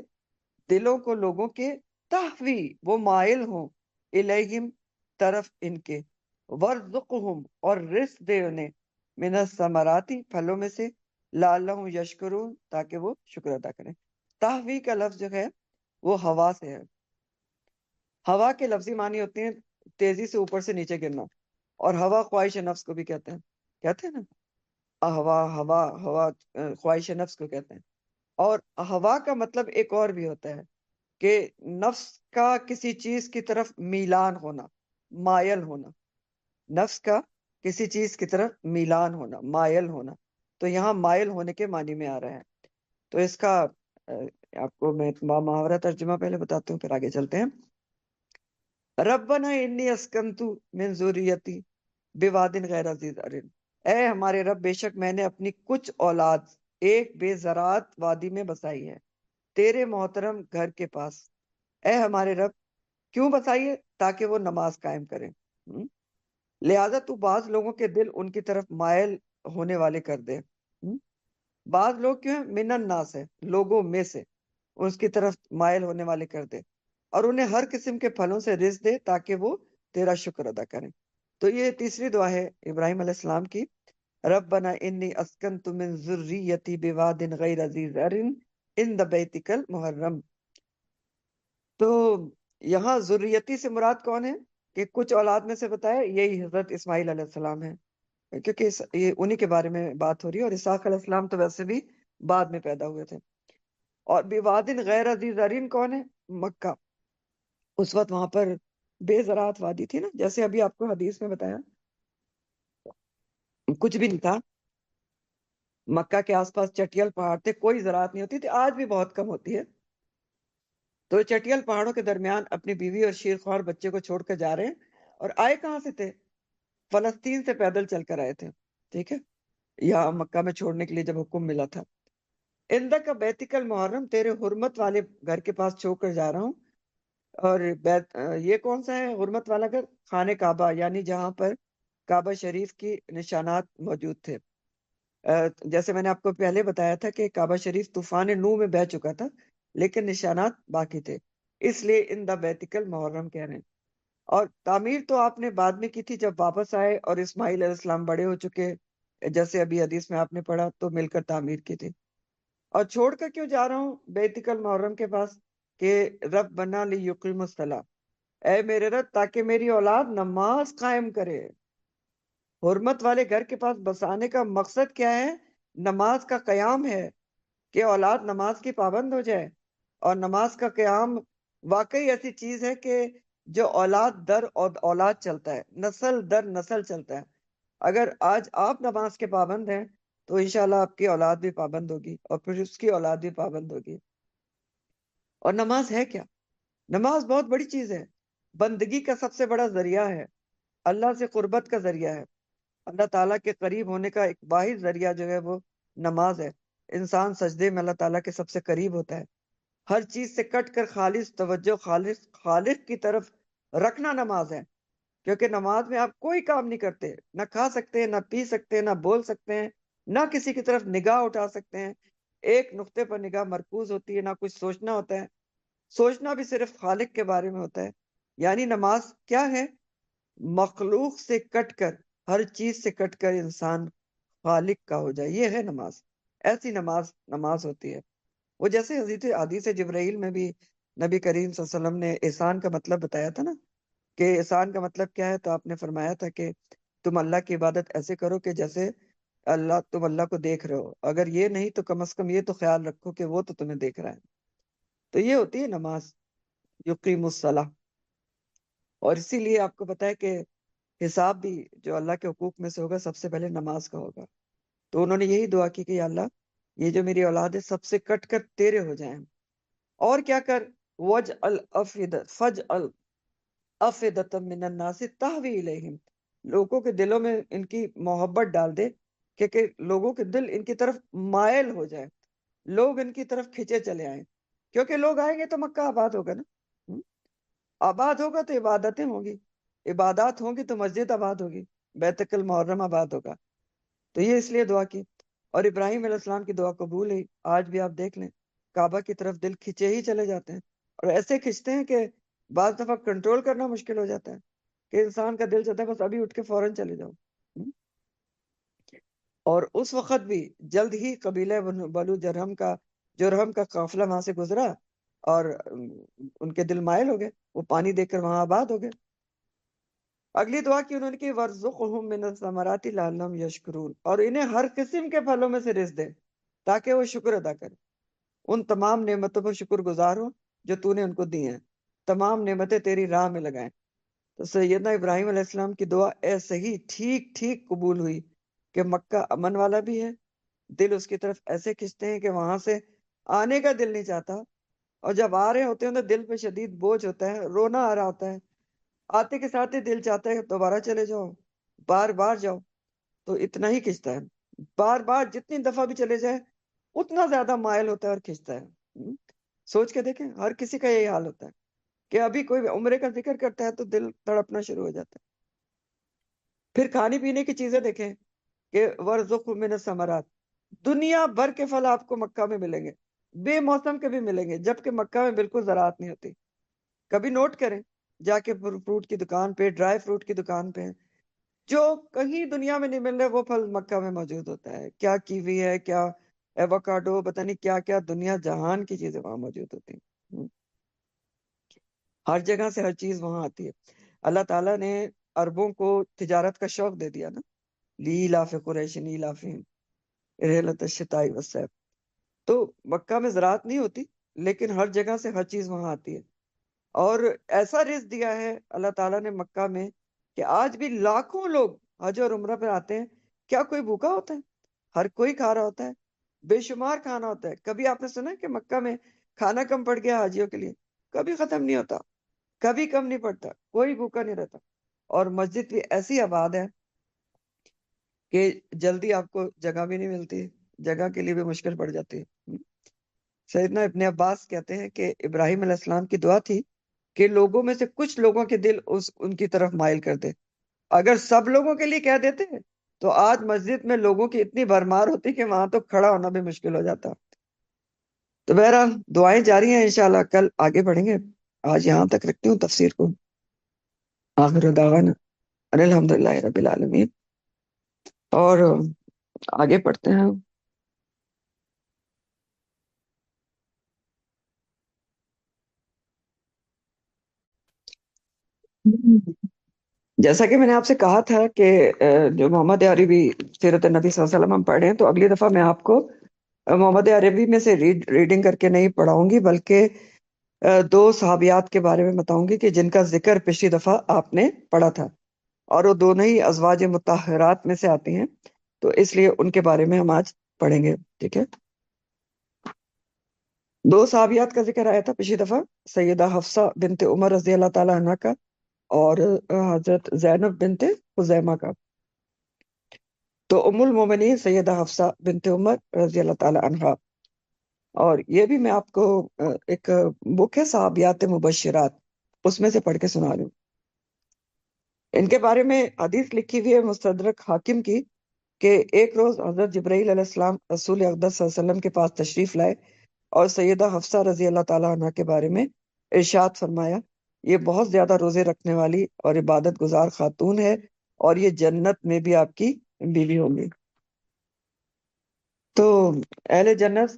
دلوں کو لوگوں کے، تحوی، وہ مائل ہوں، الیہم، طرف ان کے، ورزقہم، اور رزق دے انہیں، من الثمراتی، پھلوں میں سے، لعلہم یشکرون، تاکہ وہ شکر ادا کریں۔ تحوی کا لفظ جو ہے وہ ہوا سے ہے۔ ہوا کے لفظی معنی ہوتے ہیں تیزی سے اوپر سے نیچے گرنا، اور ہوا خواہش نفس کو بھی کہتے ہیں نا، ہوا ہوا ہوا خواہش نفس کو کہتے ہیں۔ اور ہوا کا مطلب ایک اور بھی ہوتا ہے کہ نفس کا کسی چیز کی طرف میلان ہونا، مائل ہونا، نفس کا کسی چیز کی طرف میلان ہونا، مائل ہونا، تو یہاں مائل ہونے کے معنی میں آ رہا ہے۔ تو اس کا آپ کو میں محاورہ ترجمہ پہلے بتاتا ہوں، پھر آگے چلتے ہیں۔ ربنا انی اسکنتو من ذریتی بواد غیر ذی زرع، اے ہمارے رب، بے شک میں نے اپنی کچھ اولاد ایک بے زراعت وادی میں بسائی ہے، تیرے محترم گھر کے پاس۔ اے ہمارے رب، کیوں بسائی ہے؟ تاکہ وہ نماز قائم کریں۔ لہذا تو بعض لوگوں کے دل ان کی طرف مائل ہونے والے کر دے۔ بعض لوگ کیوں ہیں؟ من الناس ہے، لوگوں میں سے، اس کی طرف مائل ہونے والے کر دے، اور انہیں ہر قسم کے پھلوں سے رزق دے تاکہ وہ تیرا شکر ادا کریں۔ تو یہ تیسری دعا ہے ابراہیم علیہ السلام کی، ربنا انی اسکنت من ذریتی بواد غیر ذی زرع عند بیتک المحرم۔ تو یہاں ذریتی سے مراد کون ہے؟ کہ کچھ اولاد میں سے بتایا، یہی حضرت اسماعیل علیہ السلام ہے، کیونکہ یہ انہی کے بارے میں بات ہو رہی ہے، اور اسحاق علیہ السلام تو ویسے بھی بعد میں پیدا ہوئے تھے۔ اور بواد غیر ذی زرع کون ہے؟ مکہ۔ اس وقت وہاں پر بے زراعت وادی تھی نا، جیسے ابھی آپ کو حدیث میں بتایا، کچھ بھی نہیں تھا، مکہ کے آس پاس چٹیل پہاڑ تھے، کوئی زراعت نہیں ہوتی تھی، آج بھی بہت کم ہوتی ہے۔ تو چٹیل پہاڑوں کے درمیان اپنی بیوی اور شیرخوار بچے کو چھوڑ کر جا رہے ہیں، اور آئے کہاں سے تھے؟ فلسطین سے پیدل چل کر آئے تھے، ٹھیک ہے، یہاں مکہ میں چھوڑنے کے لیے جب حکم ملا تھا۔ اندک کا بیتک المحرم، تیرے حرمت والے گھر کے پاس چھوڑ کر جا رہا ہوں۔ اور یہ کون سا ہے حرمت والا گھر؟ خانہ کعبہ، یعنی جہاں پر کعبہ شریف کی نشانات موجود تھے۔ جیسے میں نے آپ کو پہلے بتایا تھا کہ کعبہ شریف طوفان نوح میں بہہ چکا تھا، لیکن نشانات باقی تھے، اس لیے ان دا بیتک المحرم کہہ رہے ہیں۔ اور تعمیر تو آپ نے بعد میں کی تھی، جب واپس آئے اور اسماعیل علیہ السلام بڑے ہو چکے، جیسے ابھی حدیث میں آپ نے پڑھا، تو مل کر تعمیر کی تھی۔ اور چھوڑ کر کیوں جا رہا ہوں بیتک المحرم کے پاس؟ کہ رب بنا لیقیم الصلاۃ، اے میرے رب، تاکہ میری اولاد نماز قائم کرے۔ حرمت والے گھر کے پاس بسانے کا مقصد کیا ہے؟ نماز کا قیام ہے، کہ اولاد نماز کی پابند ہو جائے۔ اور نماز کا قیام واقعی ایسی چیز ہے کہ جو اولاد در اولاد چلتا ہے، نسل در نسل چلتا ہے۔ اگر آج آپ نماز کے پابند ہیں تو انشاءاللہ آپ کی اولاد بھی پابند ہوگی، اور پھر اس کی اولاد بھی پابند ہوگی۔ اور نماز ہے کیا؟ نماز بہت بڑی چیز ہے، بندگی کا سب سے بڑا ذریعہ ہے، اللہ سے قربت کا ذریعہ ہے، اللہ تعالیٰ کے قریب ہونے کا ایک واحد ذریعہ جو ہے وہ نماز ہے۔ انسان سجدے میں اللہ تعالیٰ کے سب سے قریب ہوتا ہے۔ ہر چیز سے کٹ کر خالص توجہ خالق کی طرف رکھنا نماز ہے، کیونکہ نماز میں آپ کوئی کام نہیں کرتے، نہ کھا سکتے، نہ پی سکتے، نہ بول سکتے ہیں، نہ کسی کی طرف نگاہ اٹھا سکتے ہیں، ایک نقطے پر نگاہ مرکوز ہوتی ہے، نہ کچھ سوچنا ہوتا ہے، سوچنا بھی صرف خالق کے بارے میں ہوتا ہے۔ یعنی نماز کیا ہے؟ مخلوق سے کٹ کر، ہر چیز سے کٹ کر انسان خالق کا ہو جائے، یہ ہے نماز۔ ایسی نماز ہوتی ہے وہ، جیسے حدیث جبرائیل میں بھی نبی کریم صلی اللہ علیہ وسلم نے احسان کا مطلب بتایا تھا نا، کہ احسان کا مطلب کیا ہے، تو آپ نے فرمایا تھا کہ تم اللہ کی عبادت ایسے کرو کہ جیسے تم اللہ کو دیکھ رہے ہو، اگر یہ نہیں تو کم از کم یہ تو خیال رکھو کہ وہ تو تمہیں دیکھ رہا ہے۔ تو یہ ہوتی ہے نماز، یقیم الصلاح۔ اور اسی لیے آپ کو پتا ہے کہ حساب بھی جو اللہ کے حقوق میں سے ہوگا، سب سے پہلے نماز کا ہوگا۔ تو انہوں نے یہی دعا کی کہ یا اللہ، یہ جو میری اولاد ہے سب سے کٹ کر تیرے ہو جائیں۔ اور کیا کر؟ وجعل افئدہ، فجعل، افئدۃ من الناس تہوی الیہم، لوگوں کے دلوں میں ان کی محبت ڈال دے کہ لوگوں کے دل ان کی طرف مائل ہو جائے، لوگ ان کی طرف کھچے چلے آئیں، کیونکہ لوگ آئیں گے تو مکہ آباد ہوگا نا، آباد ہوگا تو عبادتیں ہوں گی، عبادات ہوں گی تو مسجد آباد ہوگی، بیت المحرم آباد ہوگا۔ تو یہ اس لیے دعا کی، اور ابراہیم علیہ السلام کی دعا قبول ہوئی۔ آج بھی آپ دیکھ لیں کعبہ کی طرف دل کھچے ہی چلے جاتے ہیں، اور ایسے کھنچتے ہیں کہ بعض دفعہ کنٹرول کرنا مشکل ہو جاتا ہے، کہ انسان کا دل چاہتا ہے بس ابھی اٹھ کے فوراً چلے جاؤ۔ اور اس وقت بھی جلد ہی قبیلہ بنو جرہم کا قافلہ وہاں سے گزرا، اور ان کے دل مائل ہو گئے، وہ پانی دے کر وہاں آباد ہو گئے۔ اگلی دعا کی انہوں نے کہ وَارْزُقْهُم مِّنَ الثَّمَرَاتِ لَعَلَّهُمْ يَشْكُرُونَ، اور انہیں ہر قسم کے پھلوں میں سے رزق دے تاکہ وہ شکر ادا کریں، ان تمام نعمتوں پر شکر گزار ہوں جو تو نے ان کو دی ہیں، تمام نعمتیں تیری راہ میں لگائیں۔ تو سیدنا ابراہیم علیہ السلام کی دعا ایسے ہی ٹھیک ٹھیک قبول ہوئی کہ مکہ امن والا بھی ہے، دل اس کی طرف ایسے کھنچتے ہیں کہ وہاں سے آنے کا دل نہیں چاہتا، اور جب آ رہے ہوتے ہیں تو دل پہ شدید بوجھ ہوتا ہے، رونا آ رہا ہوتا ہے، آتے کے ساتھ ہی دل چاہتا ہے دوبارہ چلے جاؤ، بار بار جاؤ، تو اتنا ہی کھنچتا ہے، بار بار جتنی دفعہ بھی چلے جائے اتنا زیادہ مائل ہوتا ہے اور کھنچتا ہے۔ سوچ کے دیکھیں، ہر کسی کا یہی حال ہوتا ہے کہ ابھی کوئی عمرے کا ذکر کرتا ہے تو دل تڑپنا شروع ہو جاتا ہے۔ پھر کھانے پینے کی چیزیں دیکھیں کہ وَارْزُقْهُم مِّنَ الثَّمَرَاتِ، دنیا بھر کے پھل آپ کو مکہ میں ملیں گے، بے موسم کے بھی ملیں گے، جبکہ مکہ میں بالکل زراعت نہیں ہوتی۔ کبھی نوٹ کریں جا کے فروٹ کی دکان پہ، ڈرائی فروٹ کی دکان پہ، جو کہیں دنیا میں نہیں مل رہے وہ پھل مکہ میں موجود ہوتا ہے، کیا کیوی ہے، کیا ایووکاڈو، پتہ نہیں کیا کیا دنیا جہان کی چیزیں وہاں موجود ہوتی ہیں، ہر جگہ سے ہر چیز وہاں آتی ہے۔ اللہ تعالیٰ نے عربوں کو تجارت کا شوق دے دیا نا، لِإِيلَافِ قُرَيْشٍ إِيلَافِهِمْ رِحْلَةَ الشِّتَاءِ وَالصَّيْفِ، تو مکہ میں زراعت نہیں ہوتی لیکن ہر جگہ سے ہر چیز وہاں آتی ہے، اور ایسا رزق دیا ہے اللہ تعالیٰ نے مکہ میں کہ آج بھی لاکھوں لوگ حج اور عمرہ پہ آتے ہیں، کیا کوئی بھوکا ہوتا ہے؟ ہر کوئی کھا رہا ہوتا ہے، بے شمار کھانا ہوتا ہے۔ کبھی آپ نے سنا کہ مکہ میں کھانا کم پڑ گیا حاجیوں کے لیے؟ کبھی ختم نہیں ہوتا، کبھی کم نہیں پڑتا، کوئی بھوکا نہیں رہتا، اور مسجد بھی ایسی آباد ہے کہ جلدی آپ کو جگہ بھی نہیں ملتی، جگہ کے لیے بھی مشکل پڑ جاتی ہے۔ سیدنا ابن عباس کہتے ہیں کہ ابراہیم علیہ السلام کی دعا تھی کہ لوگوں میں سے کچھ لوگوں کے دل ان کی طرف مائل کر دے، اگر سب لوگوں کے لیے کہہ دیتے تو آج مسجد میں لوگوں کی اتنی بھرمار ہوتی کہ وہاں تو کھڑا ہونا بھی مشکل ہو جاتا۔ تو بہرحال دعائیں جاری ہیں، انشاءاللہ کل آگے بڑھیں گے۔ آج یہاں تک رکھتی ہوں تفسیر کو۔ آخر دعوانا ان الحمدللہ رب العالمین، اور آگے پڑھتے ہیں۔ جیسا کہ میں نے آپ سے کہا تھا کہ جو محمد عربی سیرت النبی صلی اللہ علیہ وسلم ہم پڑھ رہے ہیں، تو اگلی دفعہ میں آپ کو محمد عربی میں سے ریڈنگ کر کے نہیں پڑھاؤں گی، بلکہ دو صحابیات کے بارے میں بتاؤں گی کہ جن کا ذکر پچھلی دفعہ آپ نے پڑھا تھا، اور وہ دونوں ہی ازواج مطہرات میں سے آتی ہیں، تو اس لیے ان کے بارے میں ہم آج پڑھیں گے، ٹھیک ہے؟ دو صحابیات کا ذکر آیا تھا پچھلی دفعہ، سیدہ حفصہ بنت عمر رضی اللہ تعالی عنہ کا، اور حضرت زینب بنت خزیمہ کا۔ تو ام المومنین سیدہ حفصہ بنت عمر رضی اللہ تعالی عنہ، اور یہ بھی میں آپ کو ایک بک ہے صحابیات مبشرات، اس میں سے پڑھ کے سنا رہی ہوں۔ ان کے بارے میں حدیث لکھی ہوئی ہے مستدرک حاکم کی کہ ایک روز حضرت جبرائیل علیہ السلام رسول اقدس صلی اللہ علیہ وسلم کے پاس تشریف لائے اور سیدہ حفصہ رضی اللہ تعالیٰ عنہ کے بارے میں ارشاد فرمایا، یہ بہت زیادہ روزے رکھنے والی اور عبادت گزار خاتون ہے، اور یہ جنت میں بھی آپ کی بیوی ہوں گی۔ تو اہل جنت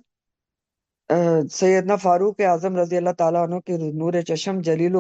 سیدنا فاروق اعظم رضی اللہ تعالیٰ عنہ کے نور چشم جلیل